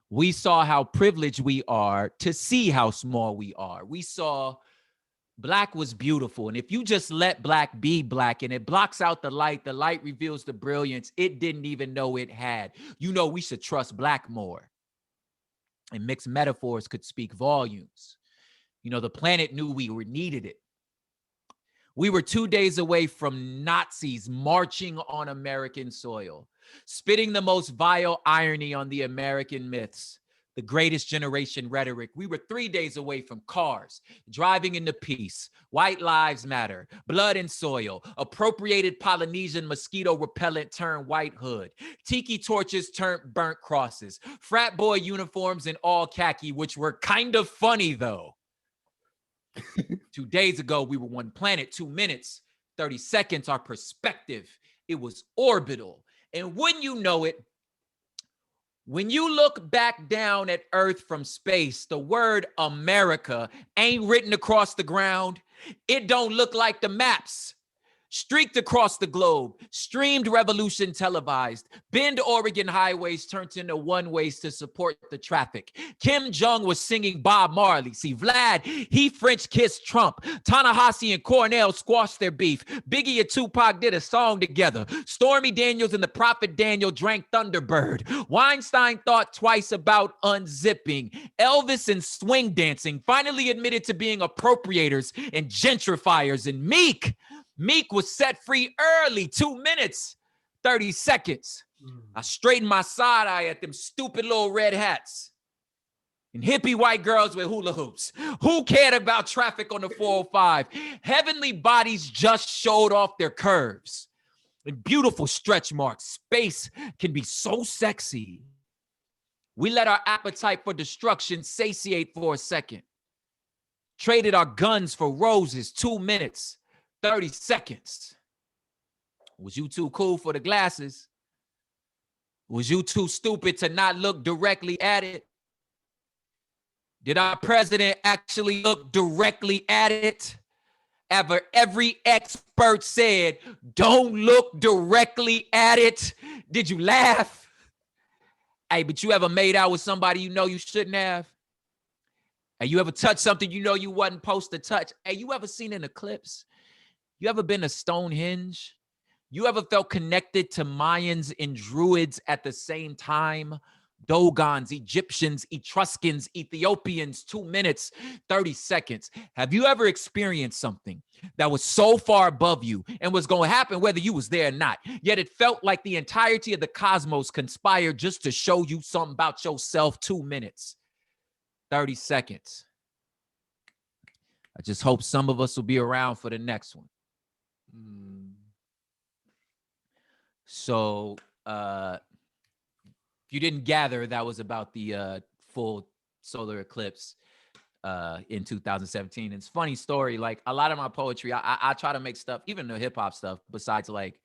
We saw how privileged we are to see how small we are. We saw black was beautiful. And if you just let black be black and it blocks out the light reveals the brilliance it didn't even know it had. You know, we should trust black more. And mixed metaphors could speak volumes. You know, the planet knew we needed it. We were 2 days away from Nazis marching on American soil, spitting the most vile irony on the American myths, the greatest generation rhetoric. We were 3 days away from cars, driving into peace, white lives matter, blood and soil, appropriated Polynesian mosquito repellent turned white hood, tiki torches turned burnt crosses, frat boy uniforms in all khaki, which were kind of funny though. 2 days ago, we were one planet, 2 minutes, 30 seconds, our perspective, it was orbital. And wouldn't you know it, when you look back down at Earth from space, the word America ain't written across the ground. It don't look like the maps. Streaked across the globe, streamed revolution televised, Bend, Oregon highways turned into one-ways to support the traffic. Kim Jong was singing Bob Marley. See, Vlad, he French kissed Trump. Ta-Nehisi and Cornell squashed their beef. Biggie and Tupac did a song together. Stormy Daniels and the Prophet Daniel drank Thunderbird. Weinstein thought twice about unzipping. Elvis and swing dancing finally admitted to being appropriators and gentrifiers. And Meek was set free early, 2 minutes, 30 seconds. I straightened my side eye at them stupid little red hats and hippie white girls with hula hoops. Who cared about traffic on the 405? Heavenly bodies just showed off their curves and beautiful stretch marks. Space can be so sexy. We let our appetite for destruction satiate for a second. Traded our guns for roses, 2 minutes. 30 seconds. Was you too cool for the glasses? Was you too stupid to not look directly at it? Did our president actually look directly at it? Every expert said, don't look directly at it. Did you laugh? Hey, but you ever made out with somebody you know you shouldn't have? Hey, you ever touched something you know you wasn't supposed to touch? Hey, you ever seen an eclipse? You ever been to Stonehenge? You ever felt connected to Mayans and Druids at the same time? Dogons, Egyptians, Etruscans, Ethiopians, 2 minutes, 30 seconds. Have you ever experienced something that was so far above you and was going to happen whether you was there or not, yet it felt like the entirety of the cosmos conspired just to show you something about yourself? 2 minutes, 30 seconds. I just hope some of us will be around for the next one. So if you didn't gather, that was about the full solar eclipse in 2017. And it's a funny story. Like a lot of my poetry, I try to make stuff, even the hip hop stuff, besides like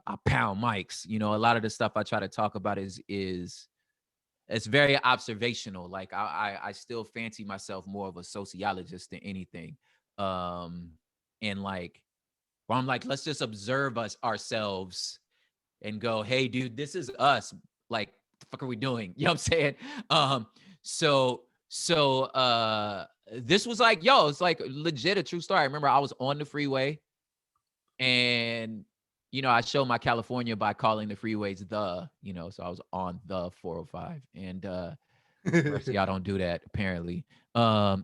I pound mics. You know, a lot of the stuff I try to talk about is it's very observational. Like I still fancy myself more of a sociologist than anything. And like, where I'm like, let's just observe ourselves and go, hey, dude, this is us. Like, the fuck are we doing? You know what I'm saying? So this was like, yo, it's like legit a true story. I remember I was on the freeway and, you know, I showed my California by calling the freeways so I was on the 405. And Mercy, I don't do that apparently. So I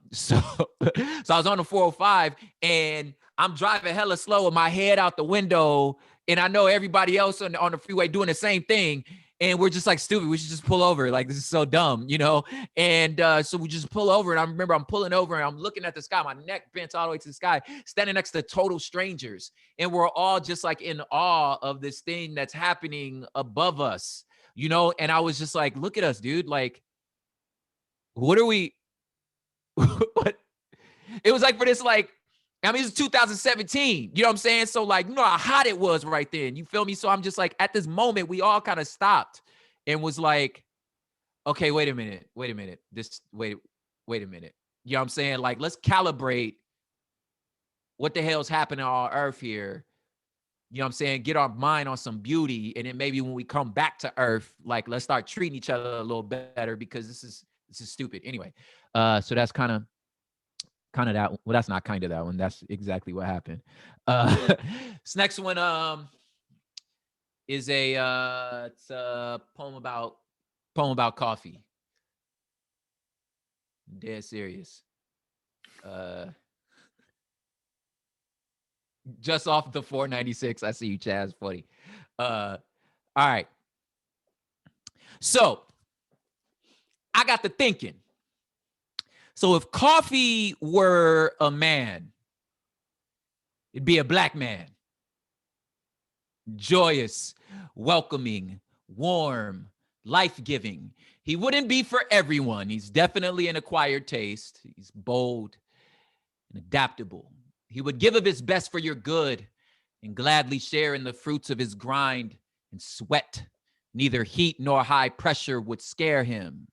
was on the 405 and I'm driving hella slow with my head out the window, and I know everybody else on the freeway doing the same thing. And we're just like, stupid. We should just pull over. Like, this is so dumb, you know? And so we just pull over. And I remember I'm pulling over and I'm looking at the sky. My neck bent all the way to the sky, standing next to total strangers. And we're all just like in awe of this thing that's happening above us, you know? And I was just like, look at us, dude. Like, what are we? What? It was like for this, like, I mean, it's 2017, you know what I'm saying? So like, you know how hot it was right then, you feel me? So I'm just like, at this moment, we all kind of stopped and was like, okay, wait a minute. Wait a minute. You know what I'm saying? Like, let's calibrate what the hell's happening on Earth here. You know what I'm saying? Get our mind on some beauty. And then maybe when we come back to Earth, like, let's start treating each other a little better, because this is stupid. Anyway, so that's kind of that. Well, that's not kind of that one. That's exactly what happened. This next one is it's a poem about coffee. Dead serious. Just off the 496. I see you, Chaz. Funny. All right. So I got to thinking. So if coffee were a man, it'd be a black man. Joyous, welcoming, warm, life-giving. He wouldn't be for everyone. He's definitely an acquired taste. He's bold and adaptable. He would give of his best for your good and gladly share in the fruits of his grind and sweat. Neither heat nor high pressure would scare him.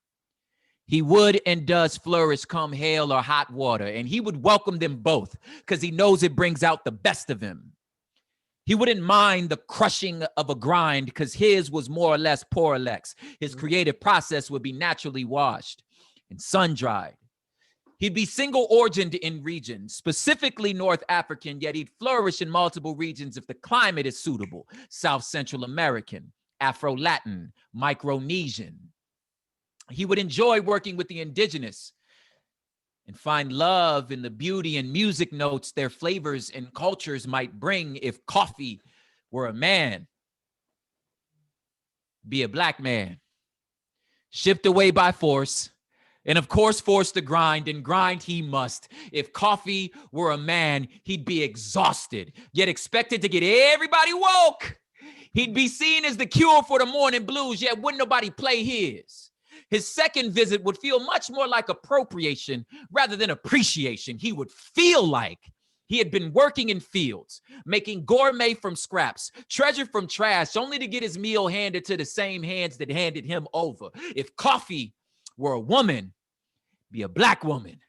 He would and does flourish come hail or hot water, and he would welcome them both because he knows it brings out the best of him. He wouldn't mind the crushing of a grind because his was more or less poor Lex. His creative process would be naturally washed and sun-dried. He'd be single-origined in regions, specifically North African, yet he'd flourish in multiple regions if the climate is suitable. South Central American, Afro-Latin, Micronesian. He would enjoy working with the indigenous and find love in the beauty and music notes their flavors and cultures might bring if coffee were a man. Be a black man. Shift away by force, and of course forced to grind, and grind he must. If coffee were a man, he'd be exhausted, yet expected to get everybody woke. He'd be seen as the cure for the morning blues, yet wouldn't nobody play his. His second visit would feel much more like appropriation rather than appreciation. He would feel like he had been working in fields, making gourmet from scraps, treasure from trash, only to get his meal handed to the same hands that handed him over. If coffee were a woman, be a black woman.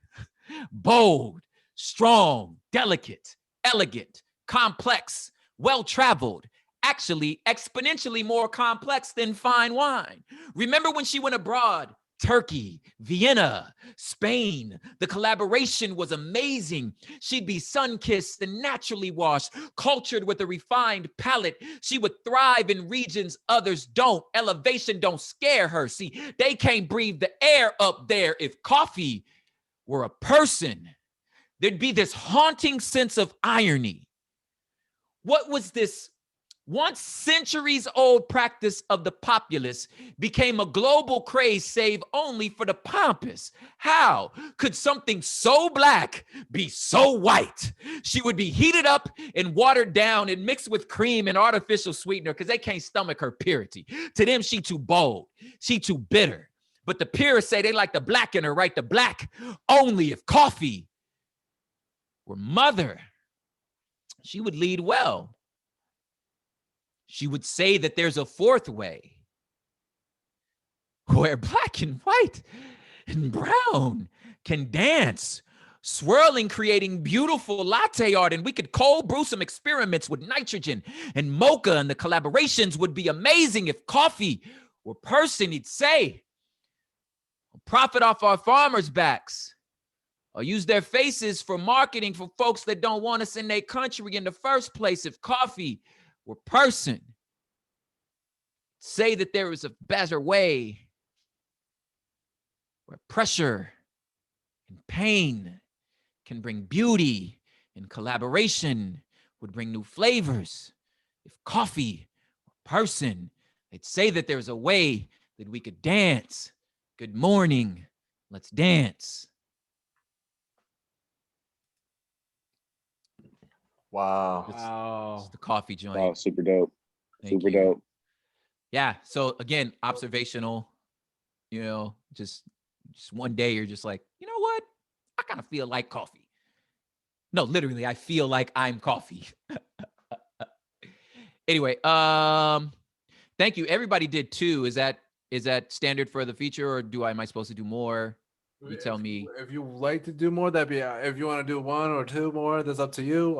Bold, strong, delicate, elegant, complex, well-traveled, actually exponentially more complex than fine wine. Remember when she went abroad? Turkey, Vienna, Spain. The collaboration was amazing. She'd be sun-kissed and naturally washed, cultured with a refined palate. She would thrive in regions others don't. Elevation don't scare her. See, they can't breathe the air up there. If coffee were a person, there'd be this haunting sense of irony. What was this once centuries-old practice of the populace became a global craze save only for the pompous? How could something so black be so white? She would be heated up and watered down and mixed with cream and artificial sweetener because they can't stomach her purity. To them, she too bold, she too bitter. But the purists say they like the black in her, right? The black only. If coffee were mother, she would lead well. She would say that there's a fourth way where black and white and brown can dance, swirling, creating beautiful latte art. And we could cold brew some experiments with nitrogen and mocha, and the collaborations would be amazing. If coffee were person, he'd say, profit off our farmers' backs, or use their faces for marketing for folks that don't want us in their country in the first place. If coffee were person, say that there is a better way where pressure and pain can bring beauty, and collaboration would bring new flavors. If coffee were a person, they'd say that there's a way that we could dance. Good morning, let's dance. Wow. It's the coffee joint. Oh, super dope. Thank Super you. dope. Yeah. So again, observational, you know, just one day you're just like, you know what? I kind of feel like coffee. No, literally, I feel like I'm coffee. Anyway, thank you. Everybody did 2. Is that standard for the feature, or am I supposed to do more? You tell me. If you like to do more, that'd be. If you want to do 1 or 2 more, that's up to you.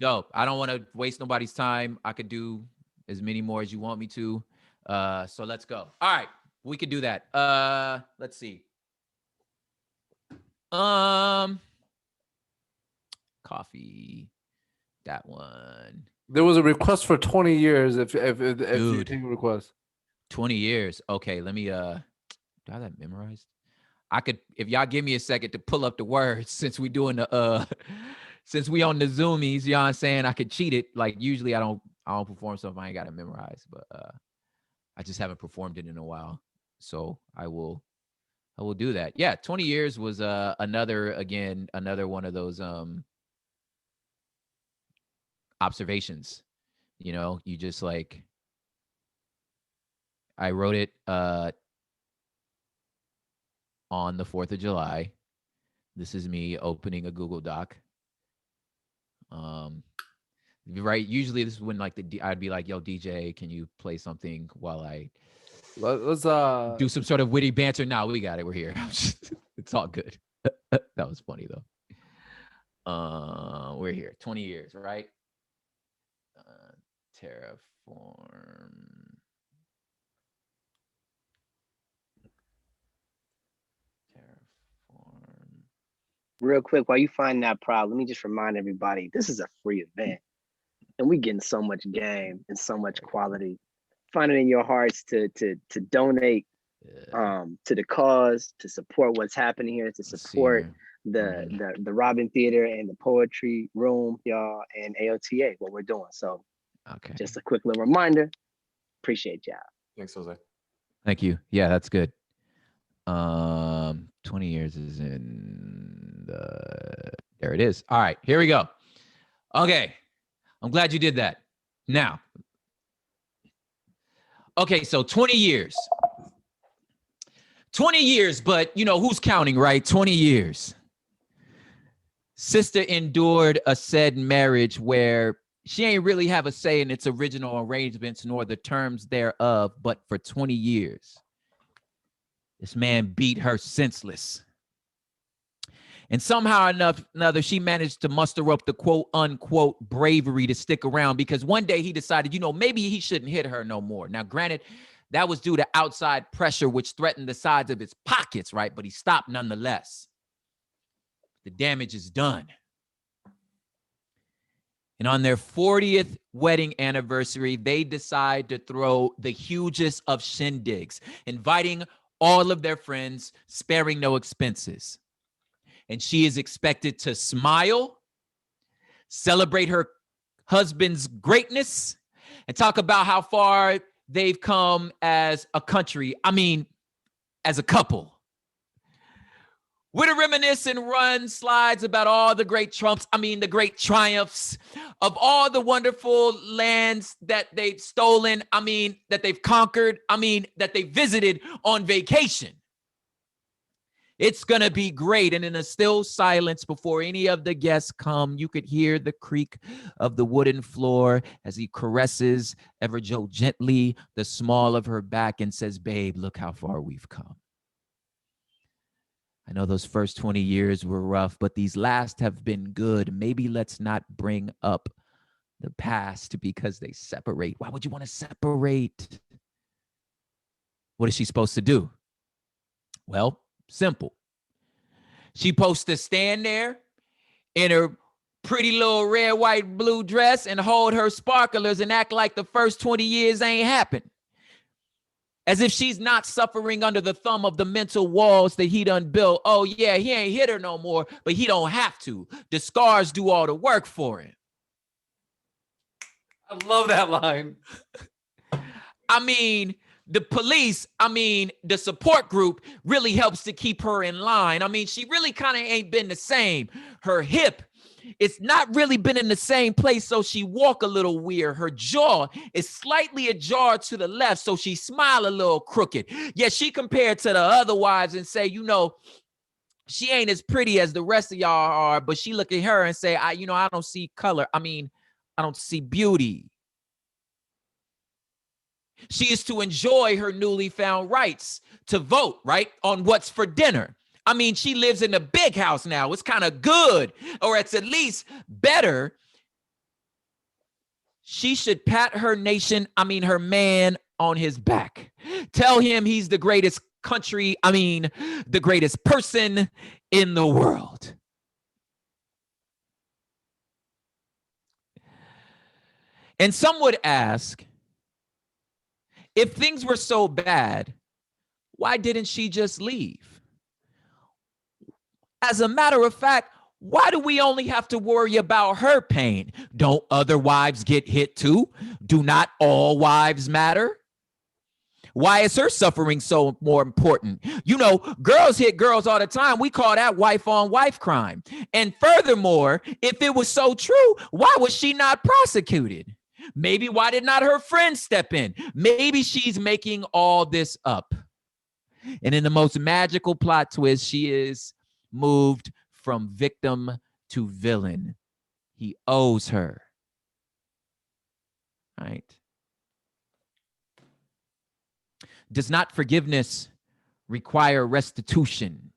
No, I don't want to waste nobody's time. I could do as many more as you want me to. So let's go. All right, we could do that. Let's see. Coffee. That one. There was a request for 20 years. If you Dude. take a request. 20 years. Okay, let me do I have that memorized? I could, if y'all give me a second to pull up the words, since we doing the since we on the Zoomies, you know what I'm saying? I could cheat it. Like usually I don't perform stuff I ain't got it memorized, but I just haven't performed it in a while. So I will do that. Yeah, 20 years was another one of those observations. You know, you just like, I wrote it on the 4th of July. This is me opening a Google Doc. Right. Usually this is when like I'd be like, yo, DJ, can you play something while I let's do some sort of witty banter? No, we got it. We're here. It's all good. That was funny though. We're here. 20 years, right? Terraform. Real quick, while you find that prop, let me just remind everybody, this is a free event. And we getting so much game and so much quality. Find it in your hearts to donate to the cause, to support what's happening here, to support the Robin Theater and the Poetry Room, y'all, and AOTA, what we're doing. So just a quick little reminder. Appreciate y'all. Thanks, Jose. Thank you. Yeah, that's good. 20 years is in there it is. All right, here we go. Okay. I'm glad you did that. Now. Okay, so 20 years. 20 years, but you know, who's counting, right? 20 years. Sister endured a said marriage where she ain't really have a say in its original arrangements nor the terms thereof, but for 20 years. This man beat her senseless. And somehow or another, she managed to muster up the quote unquote bravery to stick around, because one day he decided, you know, maybe he shouldn't hit her no more. Now, granted, that was due to outside pressure, which threatened the sides of his pockets, right? But he stopped nonetheless. The damage is done. And on their 40th wedding anniversary, they decide to throw the hugest of shindigs, inviting all of their friends, sparing no expenses. And she is expected to smile, celebrate her husband's greatness, and talk about how far they've come as a country. I mean, as a couple. With a reminisce and run slides about all the great the great triumphs of all the wonderful lands that they've stolen, that they've conquered, that they visited on vacation. It's going to be great. And in a still silence before any of the guests come, you could hear the creak of the wooden floor as he caresses ever so gently the small of her back and says, babe, look how far we've come. I know those first 20 years were rough, but these last have been good. Maybe let's not bring up the past because they separate. Why would you want to separate? What is she supposed to do? Well, simple. She's supposed to stand there in her pretty little red, white, blue dress and hold her sparklers and act like the first 20 years ain't happened. As if she's not suffering under the thumb of the mental walls that he done built. Oh yeah, he ain't hit her no more, but he don't have to. The scars do all the work for him. I love that line. I mean, the police, the support group really helps to keep her in line. I mean, she really kind of ain't been the same. Her hip, it's not really been in the same place, so she walk a little weird. Her jaw is slightly ajar to the left, so she smile a little crooked. Yet she compared to the other wives and say, you know, she ain't as pretty as the rest of y'all are, but she look at her and say, I don't see color. I don't see beauty. She is to enjoy her newly found rights to vote, right, on what's for dinner. I mean, she lives in a big house now. It's kind of good, or it's at least better. She should pat her man on his back. Tell him he's the greatest the greatest person in the world. And some would ask, if things were so bad, why didn't she just leave? As a matter of fact, why do we only have to worry about her pain? Don't other wives get hit too? Do not all wives matter? Why is her suffering so more important? You know, girls hit girls all the time. We call that wife on wife crime. And furthermore, if it was so true, why was she not prosecuted? Maybe why did not her friends step in? Maybe she's making all this up. And in the most magical plot twist, she is moved from victim to villain. He owes her. Right? Does not forgiveness require restitution?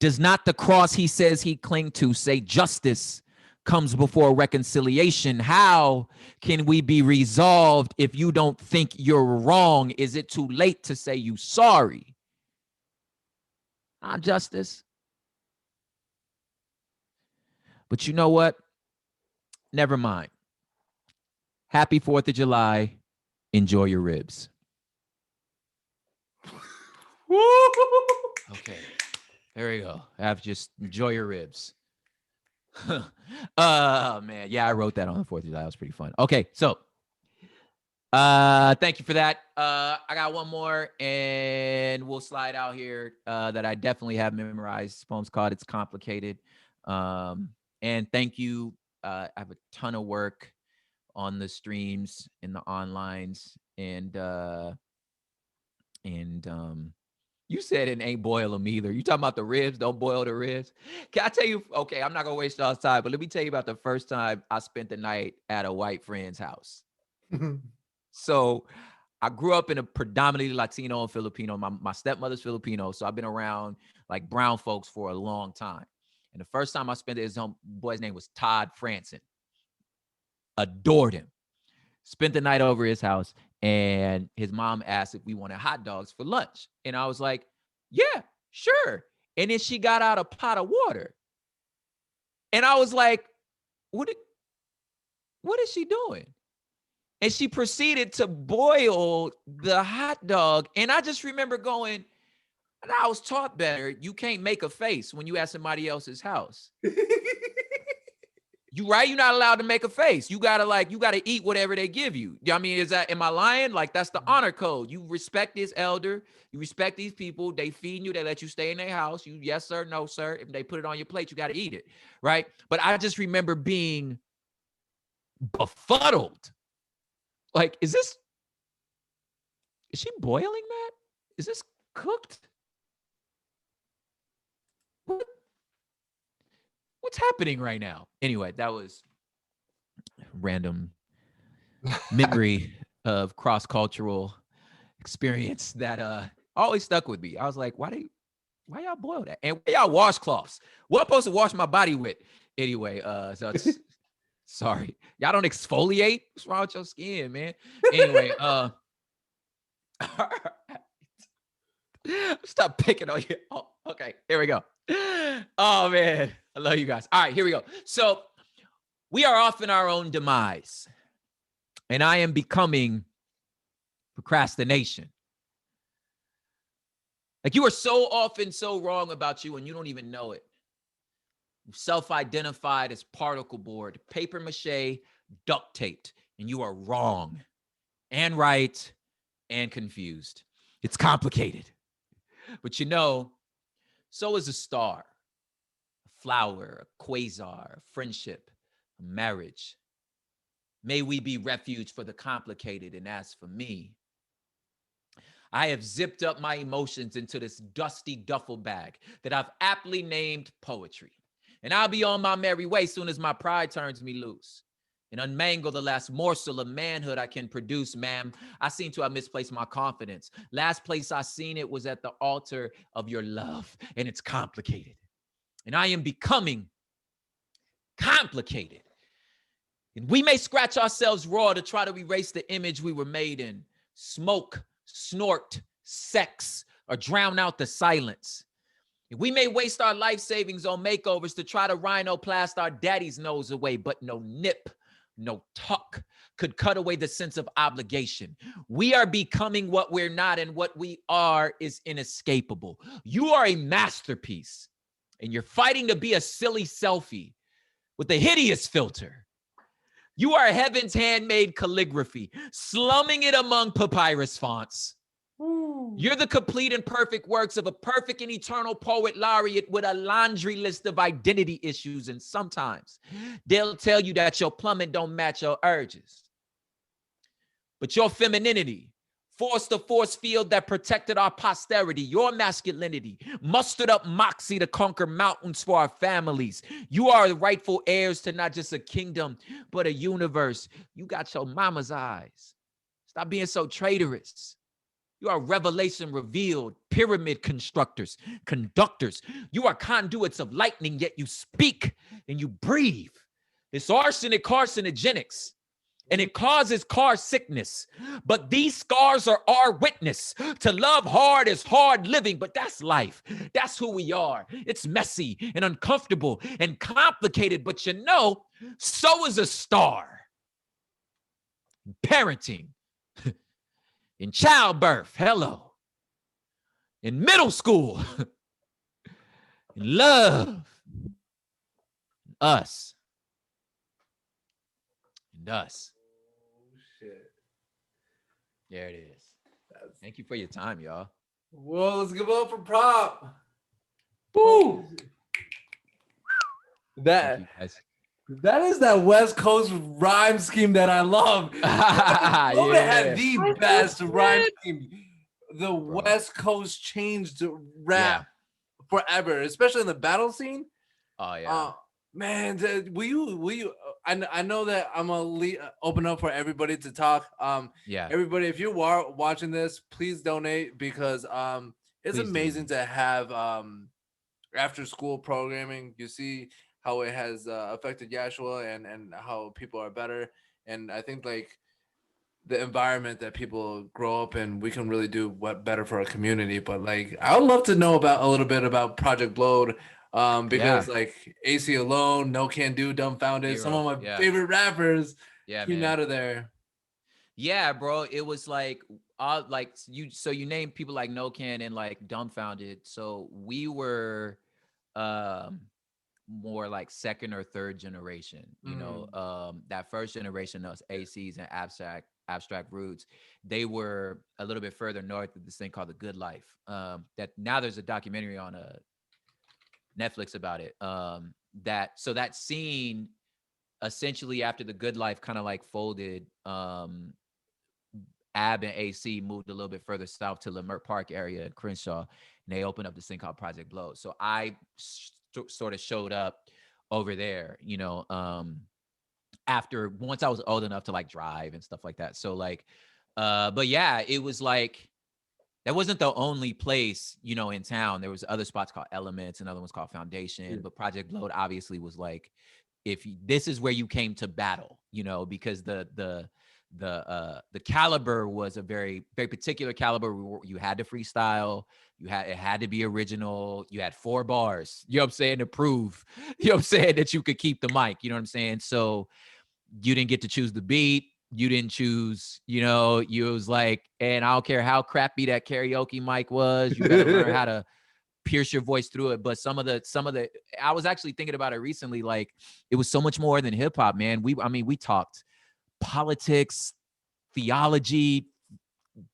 Does not the cross he says he cling to say justice comes before reconciliation? How can we be resolved if you don't think you're wrong? Is it too late to say you sorry? Not justice. But you know what? Never mind. Happy 4th of July. Enjoy your ribs. Okay. There we go. Just enjoy your ribs. Man, yeah, I wrote that on the 4th of July. That was pretty fun. Okay, so thank you for that. I got one more and we'll slide out here that I definitely have memorized. This poem's called It's Complicated. And thank you. I have a ton of work on the streams in the onlines and you said it ain't boil them either. You talking about the ribs? Don't boil the ribs. Can I tell you? Okay, I'm not gonna waste y'all's time, but let me tell you about the first time I spent the night at a white friend's house. So I grew up in a predominantly Latino and Filipino. My stepmother's Filipino, so I've been around like brown folks for a long time. And the first time I spent it, his boy's name was Todd Franson. Adored him. Spent the night over his house, and his mom asked if we wanted hot dogs for lunch. And I was like, yeah, sure. And then she got out a pot of water. And I was like, what is she doing? And she proceeded to boil the hot dog. And I just remember going, I was taught better. You can't make a face when you at somebody else's house. You're not allowed to make a face. You gotta eat whatever they give you. I mean, am I lying? Like, that's the honor code. You respect this elder. You respect these people. They feed you. They let you stay in their house. You, yes, sir, no, sir. If they put it on your plate, you got to eat it. Right. But I just remember being befuddled. Like, is she boiling that? Is this cooked? What's happening right now? Anyway, that was random memory of cross-cultural experience that always stuck with me. I was like, why y'all boil that? And why y'all washcloths? What am I supposed to wash my body with? Anyway, so it's sorry. Y'all don't exfoliate? What's wrong with your skin, man? Anyway, all right. Stop picking on you. Oh, okay, here we go. Oh man, I love you guys. All right, here we go. So we are often our own demise, and I am becoming procrastination. Like you are so often so wrong about you and you don't even know it. Self-identified as particle board, paper mache, duct taped, and you are wrong and right and confused. It's complicated. But you know, so is a star, a flower, a quasar, a friendship, a marriage. May we be refuge for the complicated. And as for me, I have zipped up my emotions into this dusty duffel bag that I've aptly named poetry. And I'll be on my merry way soon as my pride turns me loose and unmangle the last morsel of manhood I can produce, ma'am. I seem to have misplaced my confidence. Last place I seen it was at the altar of your love, and it's complicated. And I am becoming complicated. And we may scratch ourselves raw to try to erase the image we were made in. Smoke, snort, sex, or drown out the silence. We may waste our life savings on makeovers to try to rhinoplast our daddy's nose away, but no nip, no tuck could cut away the sense of obligation. We are becoming what we're not, and what we are is inescapable. You are a masterpiece, and you're fighting to be a silly selfie with a hideous filter. You are heaven's handmade calligraphy, slumming it among papyrus fonts. You're the complete and perfect works of a perfect and eternal poet laureate with a laundry list of identity issues. And sometimes they'll tell you that your plumbing don't match your urges. But your femininity forced a force field that protected our posterity. Your masculinity mustered up moxie to conquer mountains for our families. You are the rightful heirs to not just a kingdom, but a universe. You got your mama's eyes. Stop being so traitorous. You are revelation revealed, pyramid constructors, conductors. You are conduits of lightning, yet you speak and you breathe. It's arsenic carcinogenics, and it causes car sickness. But these scars are our witness. To love hard is hard living, but that's life. That's who we are. It's messy and uncomfortable and complicated, but you know, so is a star. Parenting. In childbirth, hello. In middle school, in love, us, and us. Oh, shit. There it is. Thank you for your time, y'all. Whoa, let's give up for Prop. Woo! Thank you, guys. That is that West Coast rhyme scheme that I love. Florida had the best rhyme scheme. The West Coast changed rap forever, especially in the battle scene. Oh yeah. Man, will you? I know that I'm gonna open up for everybody to talk. Everybody, if you're watching this, please donate because it's amazing to have after school programming. You see how it has affected Yashua and how people are better. And I think like the environment that people grow up in, we can really do what better for our community. But like, I would love to know about a little bit about Project Blowed because like AC Alone, No Can Do, Dumbfounded, some of my favorite rappers came out of there. Yeah, bro. It was like you named people like No Can and like Dumbfounded. So we were more like second or third generation, you know. That first generation of ACs and abstract roots, they were a little bit further north of this thing called The Good Life. That now there's a documentary on Netflix about it. That scene essentially after The Good Life kind of like folded, Ab and AC moved a little bit further south to Leimert Park area in Crenshaw, and they opened up this thing called Project Blow. So I sort of showed up over there, you know, once I was old enough to like drive and stuff like that. So like, but yeah, it was like, that wasn't the only place, you know, in town. There was other spots called Elements, another one's called Foundation, but Project Blowed obviously was like, this is where you came to battle, you know, because the caliber was a very, very particular caliber. You had to freestyle. It had to be original. You had 4 bars, you know what I'm saying, to prove, you know what I'm saying, that you could keep the mic, you know what I'm saying? So you didn't get to choose the beat. you didn't choose, you know, you was like, and I don't care how crappy that karaoke mic was, you better learn how to pierce your voice through it. But some of the, I was actually thinking about it recently, like it was so much more than hip hop, man. We talked politics, theology,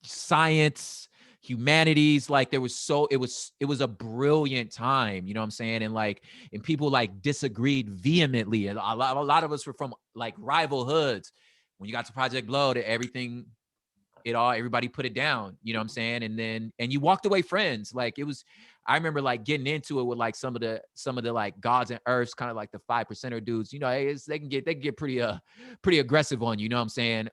science, humanities. Like it was a brilliant time, you know what I'm saying? And people like disagreed vehemently. And a lot of us were from like rival hoods. When you got to Project Blow, everybody put it down, you know what I'm saying? And you walked away friends. Like I remember like getting into it with like some of the like Gods and Earths, kind of like the 5%er dudes, you know, they can get pretty aggressive on you know what I'm saying?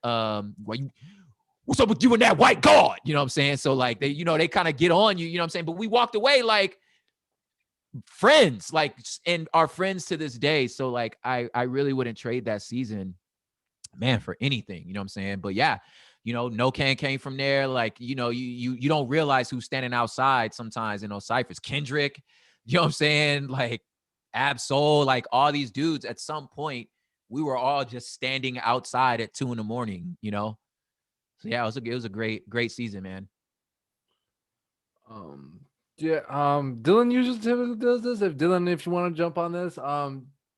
What's up with you and that white God? You know what I'm saying? So like they kind of get on you, you know what I'm saying? But we walked away like friends, like, and are friends to this day. So like, I really wouldn't trade that season, man, for anything, you know what I'm saying? But yeah, you know, No Can came from there. Like, you know, you don't realize who's standing outside sometimes in those ciphers. Kendrick, you know what I'm saying? Like Absol, like all these dudes at some point, we were all just standing outside at 2 a.m, you know? So yeah, it was a great season, man. Dylan usually typically does this. If you want to jump on this,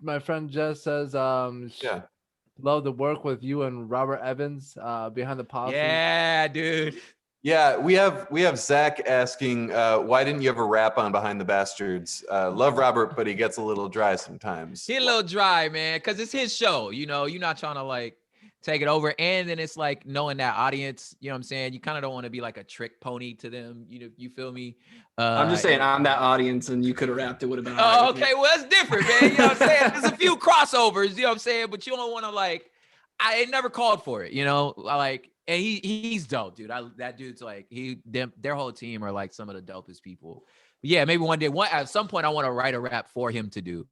my friend Jess says, love the work with you and Robert Evans behind the policy. Yeah, dude. Yeah, we have Zach asking, why didn't you ever rap on Behind the Bastards? Love Robert, but he gets a little dry sometimes. He's a little dry, man, because it's his show. You know, you're not trying to like take it over. And then it's like knowing that audience, you know what I'm saying? You kind of don't want to be like a trick pony to them. You feel me? I'm just saying I'm that audience and you could have rapped, it would have been. Oh, okay. Well, that's different, man. You know what I'm saying? There's a few crossovers, you know what I'm saying? But you don't want to like, I never called for it, you know? Like, and he's dope, dude. That dude's like, their whole team are like some of the dopest people. But yeah, maybe one day, at some point I want to write a rap for him to do.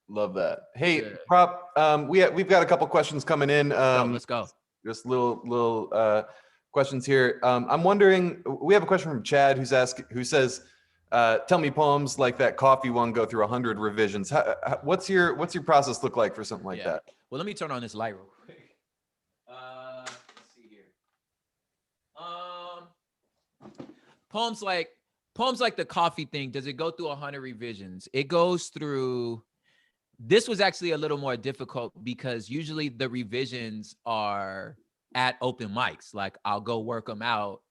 Love that. Hey, yeah. Prop, we've got a couple questions coming in. Let's go. Just little questions here. I'm wondering, we have a question from Chad who says, tell me poems like that coffee one go through 100 revisions. What's your process look like for something like that? Well, let me turn on this light real quick. Let's see here. Poems like the coffee thing, does it go through 100 revisions? It goes through. This was actually a little more difficult because usually the revisions are at open mics. Like I'll go work them out.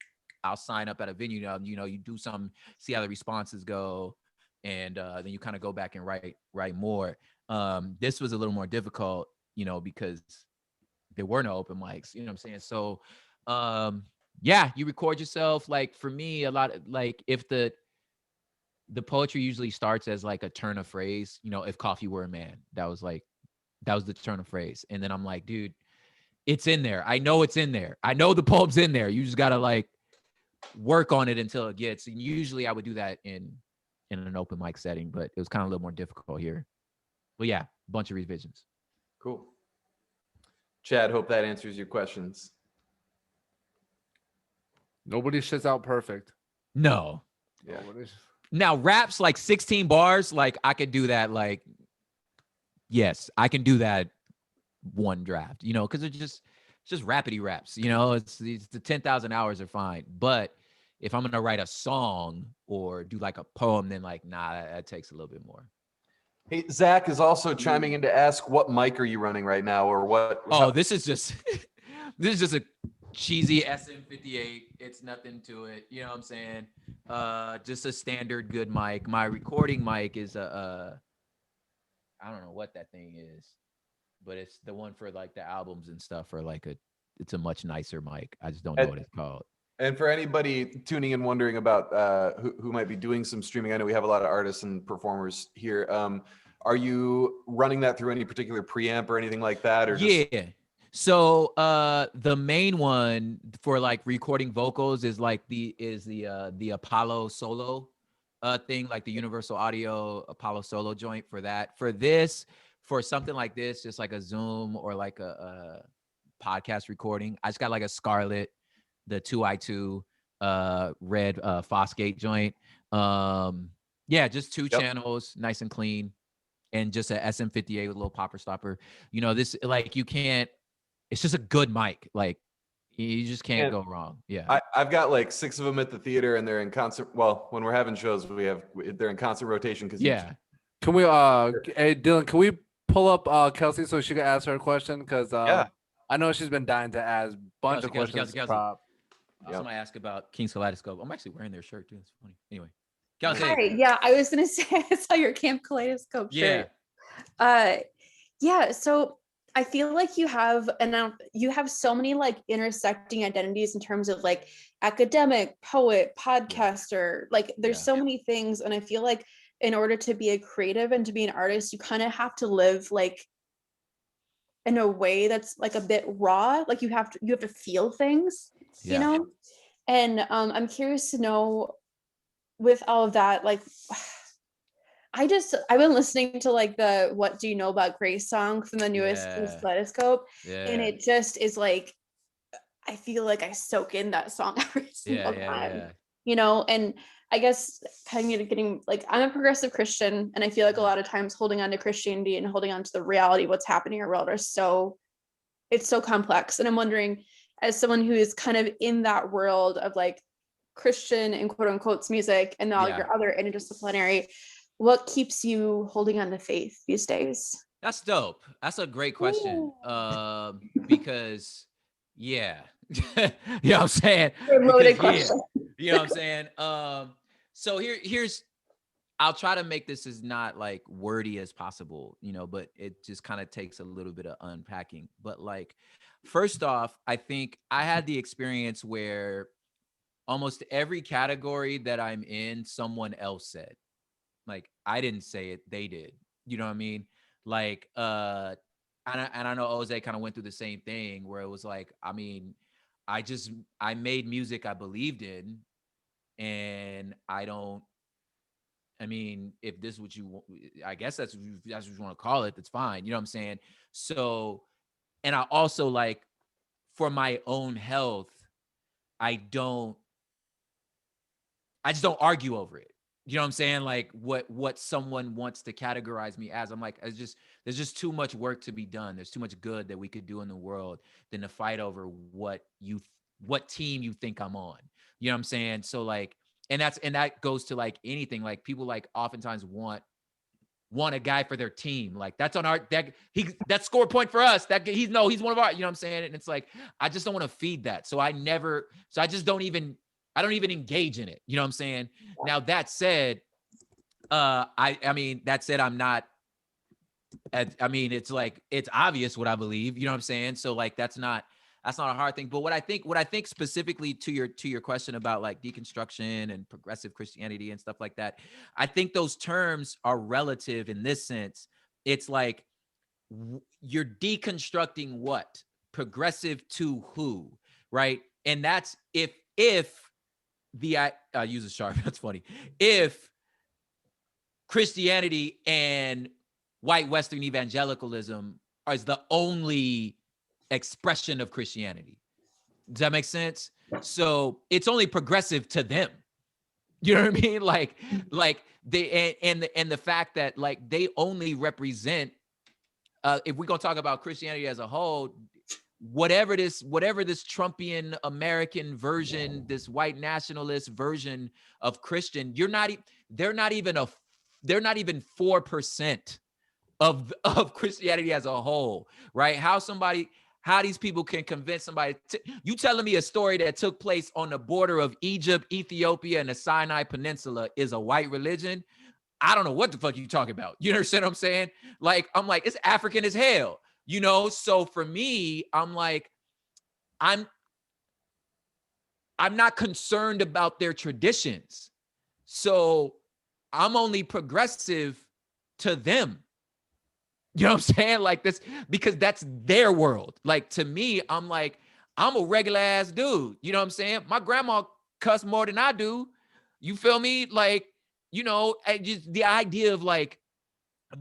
I'll sign up at a venue. You know, you do some, see how the responses go, and then you kind of go back and write more. This was a little more difficult, you know, because there were no open mics. You know what I'm saying? So, yeah, you record yourself. Like for me, a lot of like if the poetry usually starts as like a turn of phrase, you know, if coffee were a man, that was the turn of phrase. And then I'm like, dude, it's in there. I know it's in there. I know the poem's in there. You just got to like work on it until it gets. And usually I would do that in an open mic setting, but it was kind of a little more difficult here. But yeah, a bunch of revisions. Cool. Chad, hope that answers your questions. Nobody shits out perfect. No. Yeah. Now raps like 16 bars, like I could do that. Like, yes, I can do that one draft, you know, because it's just rapidy raps, you know, it's the 10,000 hours are fine. But if I'm going to write a song or do like a poem, then like, nah, that takes a little bit more. Hey, Zach is also chiming in to ask, what mic are you running right now, or what? Oh, this is just a cheesy SM58. It's nothing to it. You know what I'm saying? Just a standard good mic. My recording mic is I don't know what that thing is, but it's the one for like the albums and stuff, or like it's a much nicer mic. I just don't know what it's called. And for anybody tuning in wondering about who might be doing some streaming, I know we have a lot of artists and performers here. Are you running that through any particular preamp or anything like that? Or just... Yeah. So the main one for like recording vocals is like the Apollo Solo thing, like the Universal Audio Apollo Solo joint for that. For this, for something like this, just like a Zoom or like a podcast recording, I just got like a Scarlett, the 2i2 red Fosgate joint. Yeah, just two channels, nice and clean. and just a SM58 with a little popper stopper. You know, this like you can't. It's just a good mic. Like you just can't go wrong. Yeah. I've got like 6 of them at the theater, and they're in concert. Well, when we're having shows, they're in constant rotation because Can we hey Dylan, can we pull up Kelsey so she can ask her a question? Because I know she's been dying to ask a bunch of questions. Somebody asked about King's Kaleidoscope. I'm actually wearing their shirt too. It's funny. Anyway, Kelsey. Hi. Yeah, I was gonna say I saw your Camp Kaleidoscope shirt. Yeah. So I feel like you have so many like intersecting identities in terms of like academic, poet, podcaster. Like there's so many things, and I feel like in order to be a creative and to be an artist, you kind of have to live like in a way that's like a bit raw. Like you have to feel things, you know? And I'm curious to know, with all of that, like I've been listening to like the What Do You Know About Grace song from the newest Kaleidoscope. And it just is like, I feel like I soak in that song every single time. You know, and I guess kind of getting like, I'm a progressive Christian, and I feel like a lot of times holding on to Christianity and holding on to the reality of what's happening in our world it's so complex. And I'm wondering, as someone who is kind of in that world of like Christian and quote unquote music and all your other interdisciplinary, what keeps you holding on to faith these days? That's dope. That's a great question. Because you know what I'm saying? Loaded question. You know what I'm saying? So here's I'll try to make this as not like wordy as possible, you know, but it just kind of takes a little bit of unpacking. But like, first off, I think I had the experience where almost every category that I'm in, someone else said. Like, I didn't say it, they did. You know what I mean? Like, and I know Jose kind of went through the same thing where it was like, I mean, I made music I believed in, and if this is what you want, I guess that's what you want to call it, that's fine. You know what I'm saying? So, and I also like, for my own health, I just don't argue over it. You know what I'm saying? Like what someone wants to categorize me as. I'm like, there's just too much work to be done. There's too much good that we could do in the world than to fight over what team you think I'm on. You know what I'm saying? So like, and that goes to like anything. Like people like oftentimes want a guy for their team. Like that's on that score point for us. That he's one of our, you know what I'm saying? And it's like, I just don't want to feed that. So I don't even engage in it. You know what I'm saying? Now that said, I'm not, it's like, it's obvious what I believe, you know what I'm saying? So like, that's not a hard thing. But what I think specifically to your question about like deconstruction and progressive Christianity and stuff like that, I think those terms are relative in this sense. It's like, you're deconstructing what? Progressive to who, right? And that's if I use a sharp, that's funny. If Christianity and white Western evangelicalism is the only expression of Christianity. Does that make sense? So it's only progressive to them. You know what I mean? Like they and the fact that like they only represent if we're gonna talk about Christianity as a whole, whatever this Trumpian American version, this white nationalist version of Christian, they're not even 4% of Christianity as a whole, right? How these people can convince somebody you telling me a story that took place on the border of Egypt, Ethiopia, and the Sinai Peninsula is a white religion? I don't know what the fuck you talking about. You understand what I'm saying? Like, I'm like, it's African as hell. You know, so for me, I'm like, I'm not concerned about their traditions. So I'm only progressive to them. You know what I'm saying? Like this, because that's their world. Like to me, I'm like, I'm a regular ass dude. You know what I'm saying? My grandma cuss more than I do. You feel me? Like, you know, just the idea of like,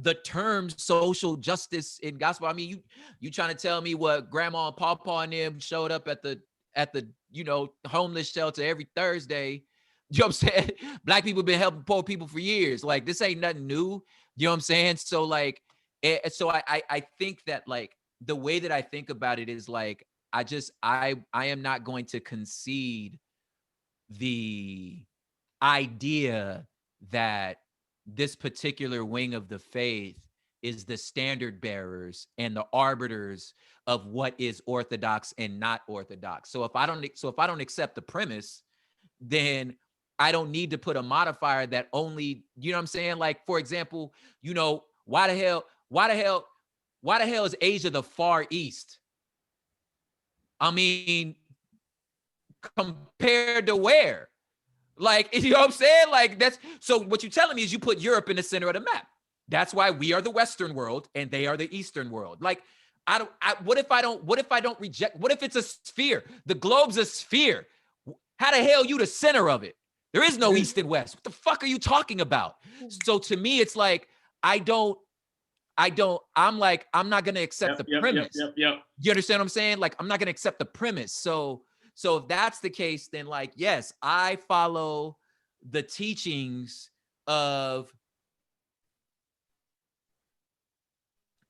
the term social justice in gospel. I mean, you trying to tell me what grandma and papa and them showed up at the you know, homeless shelter every Thursday. You know what I'm saying? Black people been helping poor people for years. Like this ain't nothing new. You know what I'm saying? So like, so I think that like the way that I think about it is like, I am not going to concede the idea that this particular wing of the faith is the standard bearers and the arbiters of what is orthodox and not orthodox. So if I don't accept the premise, then I don't need to put a modifier that only, you know what I'm saying? Like, for example, you know, why the hell is Asia the Far East? I mean, compared to where? Like, you know what I'm saying? Like, that's, so what you're telling me is you put Europe in the center of the map. That's why we are the Western world and they are the Eastern world. Like, what if I don't reject, what if it's a sphere? The globe's a sphere. How the hell you the center of it? There is no East and West. What the fuck are you talking about? So to me, it's like, I'm not going to accept the premise. You understand what I'm saying? Like, I'm not going to accept the premise. So if that's the case, then like, yes, I follow the teachings of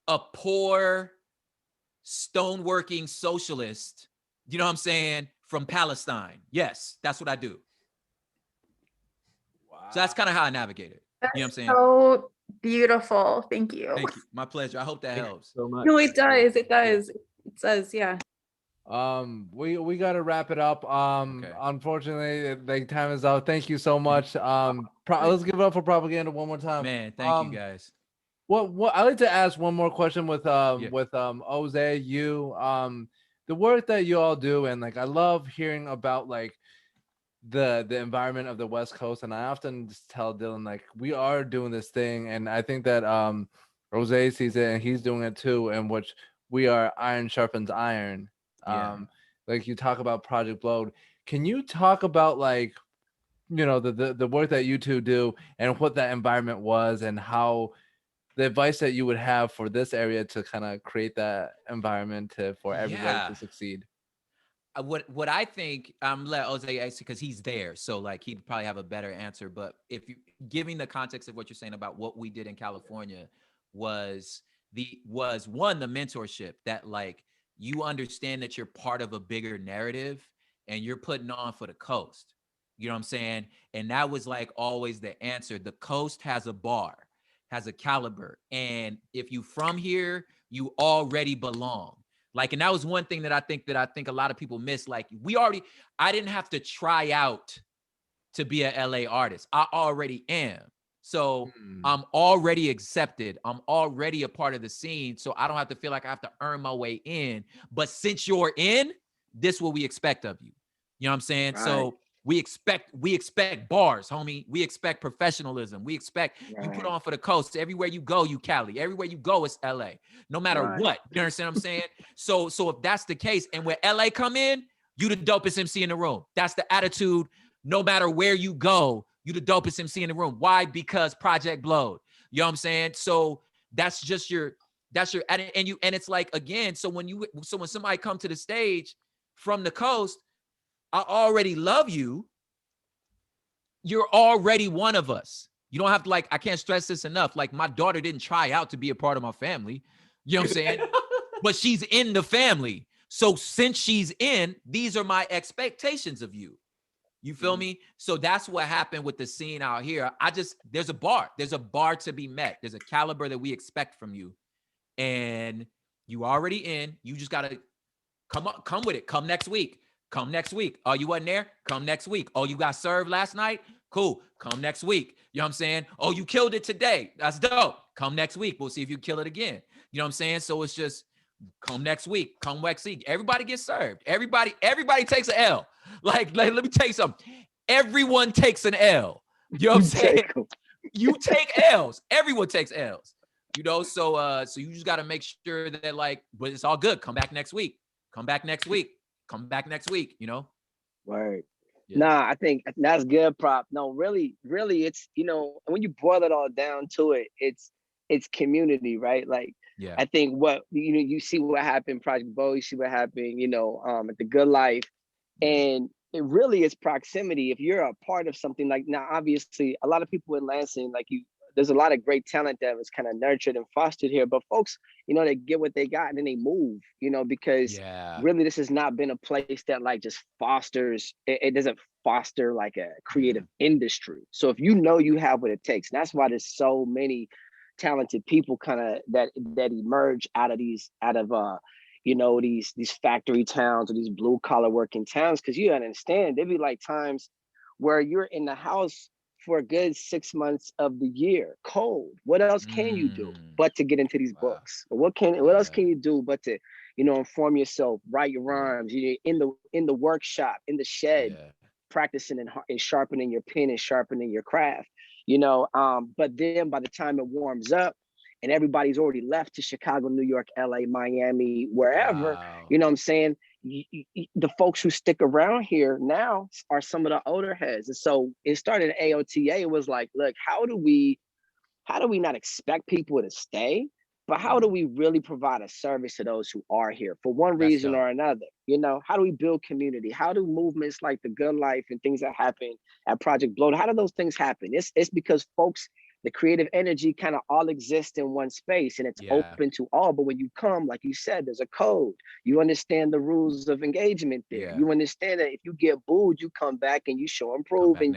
a poor stoneworking socialist, you know what I'm saying, from Palestine. Yes, that's what I do. Wow. So that's kind of how I navigate it. You know what I'm saying? So beautiful. Thank you. Thank you. My pleasure. I hope that helps. So much. No, it does. It does. It does. Yeah. We gotta wrap it up. Okay. Unfortunately, the time is out. Thank you so much. Let's give it up for propaganda one more time. Man, thank you guys. What I like to ask one more question with Yeah. Jose, you the work that you all do, and like I love hearing about like the environment of the West Coast, and I often just tell Dylan like we are doing this thing, and I think that Jose sees it and he's doing it too, in which we are iron sharpens iron. Yeah. Like you talk about Project Blowed. Can you talk about like, you know, the work that you two do and what that environment was and how the advice that you would have for this area to kind of create that environment for everybody to succeed? What I think, let Jose answer because he's there, so like he'd probably have a better answer. But if you giving the context of what you're saying about what we did in California was one, the mentorship, that like you understand that you're part of a bigger narrative and you're putting on for the coast. You know what I'm saying? And that was like always the answer. The coast has a bar, has a caliber. And if you from here, you already belong. Like, and that was one thing that I think a lot of people miss. Like I didn't have to try out to be a LA artist. I already am. So I'm already accepted. I'm already a part of the scene. So I don't have to feel like I have to earn my way in. But since you're in, this is what we expect of you. You know what I'm saying? Right. So we expect bars, homie. We expect professionalism. We expect you put on for the coast. Everywhere you go, you Cali. Everywhere you go, it's LA. No matter what. You understand what I'm saying? So if that's the case, and when LA come in, you the dopest MC in the room. That's the attitude. No matter where you go, you the dopest MC in the room. Why? Because Project Blowed. You know what I'm saying? So that's and it's like, again, so when somebody come to the stage from the coast, I already love you. You're already one of us. You don't have to, like, I can't stress this enough. Like, my daughter didn't try out to be a part of my family. You know what I'm saying? But she's in the family. So since she's in, these are my expectations of you. You feel me? So that's what happened with the scene out here. There's a bar to be met. There's a caliber that we expect from you. And you already in, you just got to come with it. Come next week. Come next week. Oh, you wasn't there? Come next week. Oh, you got served last night? Cool. Come next week. You know what I'm saying? Oh, you killed it today. That's dope. Come next week. We'll see if you kill it again. You know what I'm saying? So it's just come next week. Come next week. Everybody gets served. Everybody takes an L. Like let me tell you something. Everyone takes an L. You know what I'm saying? You take L's. Everyone takes L's. You know, so you just got to make sure that, like, but it's all good. Come back next week. Come back next week. Come back next week, you know? Word. Yeah. Nah, I think that's good, Prop. No, really, it's, you know, when you boil it all down to it, it's community, right? Like, yeah. I think what, you know, you see what happened, Project Bow, you see what happened, you know, at The Good Life. And it really is proximity. If you're a part of something like, now, obviously, a lot of people in Lansing, like there's a lot of great talent that was kind of nurtured and fostered here, but folks, they get what they got and then they move, because really this has not been a place that like just fosters, it doesn't foster like a creative industry. So if you have what it takes, and that's why there's so many talented people kind of that emerge out of these factory towns or these blue collar working towns, because you understand there'd be like times where you're in the house for a good 6 months of the year, cold. What else can you do but to get into these books? What else can you do but to, inform yourself, write your rhymes, in the workshop, in the shed, practicing and sharpening your pen and sharpening your craft, but then by the time it warms up and everybody's already left to Chicago, New York, LA, Miami, wherever, you know what I'm saying? The folks who stick around here now are some of the older heads. And so it started at AOTA. It was like, look, how do we not expect people to stay, but how do we really provide a service to those who are here for one reason or another? How do we build community? How do movements like the Good Life and things that happen at Project Bloat, how do those things happen? It's because folks, the creative energy kind of all exists in one space and it's open to all. But when you come, like you said, there's a code. You understand the rules of engagement there. You understand that if you get booed, you come back and you show and prove and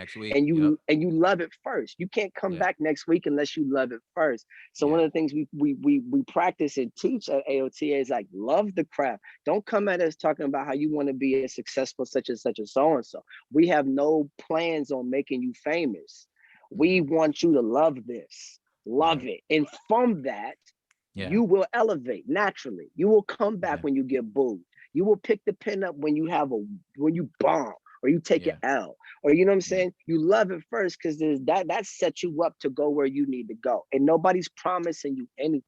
you love it first. You can't come back next week unless you love it first. So one of the things we practice and teach at AOTA is like, love the craft. Don't come at us talking about how you want to be a successful such and such and so-and-so. We have no plans on making you famous. We want you to love this, love it. And from that, you will elevate naturally. You will come back when you get booed. You will pick the pen up when you bomb or you take an L, or you know what I'm saying? You love it first because that sets you up to go where you need to go. And nobody's promising you anything,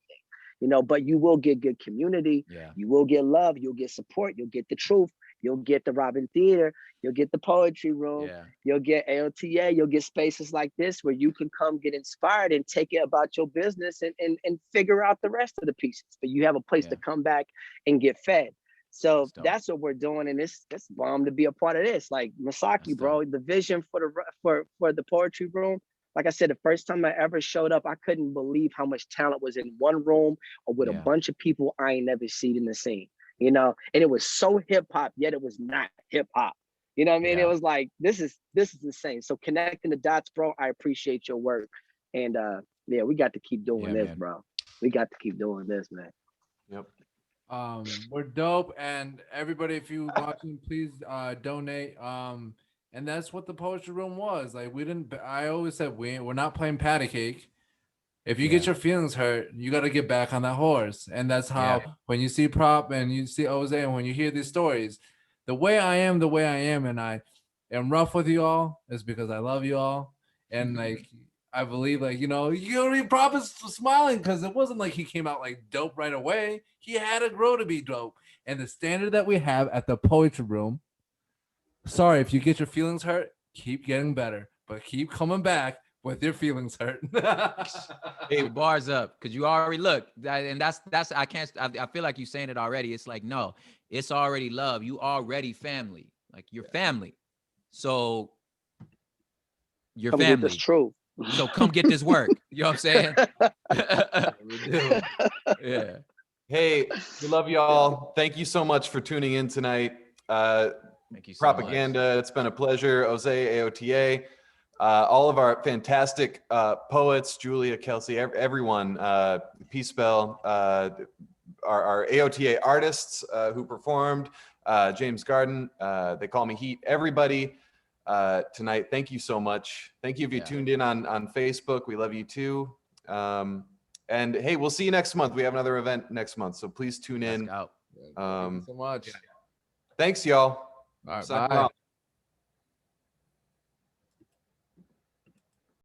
but you will get good community. You will get love. You'll get support. You'll get the truth. You'll get the Robin Theater, you'll get the poetry room, you'll get AOTA, you'll get spaces like this where you can come get inspired and take it about your business and figure out the rest of the pieces. But you have a place to come back and get fed. So that's what we're doing, and it's bomb to be a part of this. Like Masaki, bro, the vision for the poetry room. Like I said, the first time I ever showed up, I couldn't believe how much talent was in one room or with a bunch of people I ain't never seen in the scene. And it was so hip hop, yet it was not hip hop. You know what I mean? It was like, this is insane. So connecting the dots, bro, I appreciate your work. And we got to keep doing this, man. Bro. We got to keep doing this, man. Yep. We're dope. And everybody, if you watching, please donate. And that's what the poetry room was. Like I always said, we're not playing patty cake. If you get your feelings hurt, you got to get back on that horse. And that's how, when you see Prop and you see Jose, and when you hear these stories, the way I am, and I am rough with you all is because I love you all. And like, I believe Prop is smiling because it wasn't like he came out like dope right away. He had to grow to be dope. And the standard that we have at the poetry room, sorry, if you get your feelings hurt, keep getting better, but keep coming back with your feelings hurt. Hey, bars up, because you already look, and that's I feel like you're saying it already. It's like, no, it's already love. You already family, like you're family. So you're come family. Get this truth. So come get this work. You know what I'm saying? We do. Yeah. Hey, we love y'all. Thank you so much for tuning in tonight. Thank you so Propaganda. much. It's been a pleasure. Jose, AOTA. All of our fantastic poets, Julia, Kelsey, everyone, Peace Spell, our AOTA artists who performed, James Gardin, They Call Me Heat, everybody tonight. Thank you so much. Thank you if you tuned in on Facebook. We love you too. And hey, we'll see you next month. We have another event next month, so please tune in. Thank you so much. Thanks, y'all. All right, Signing bye. off.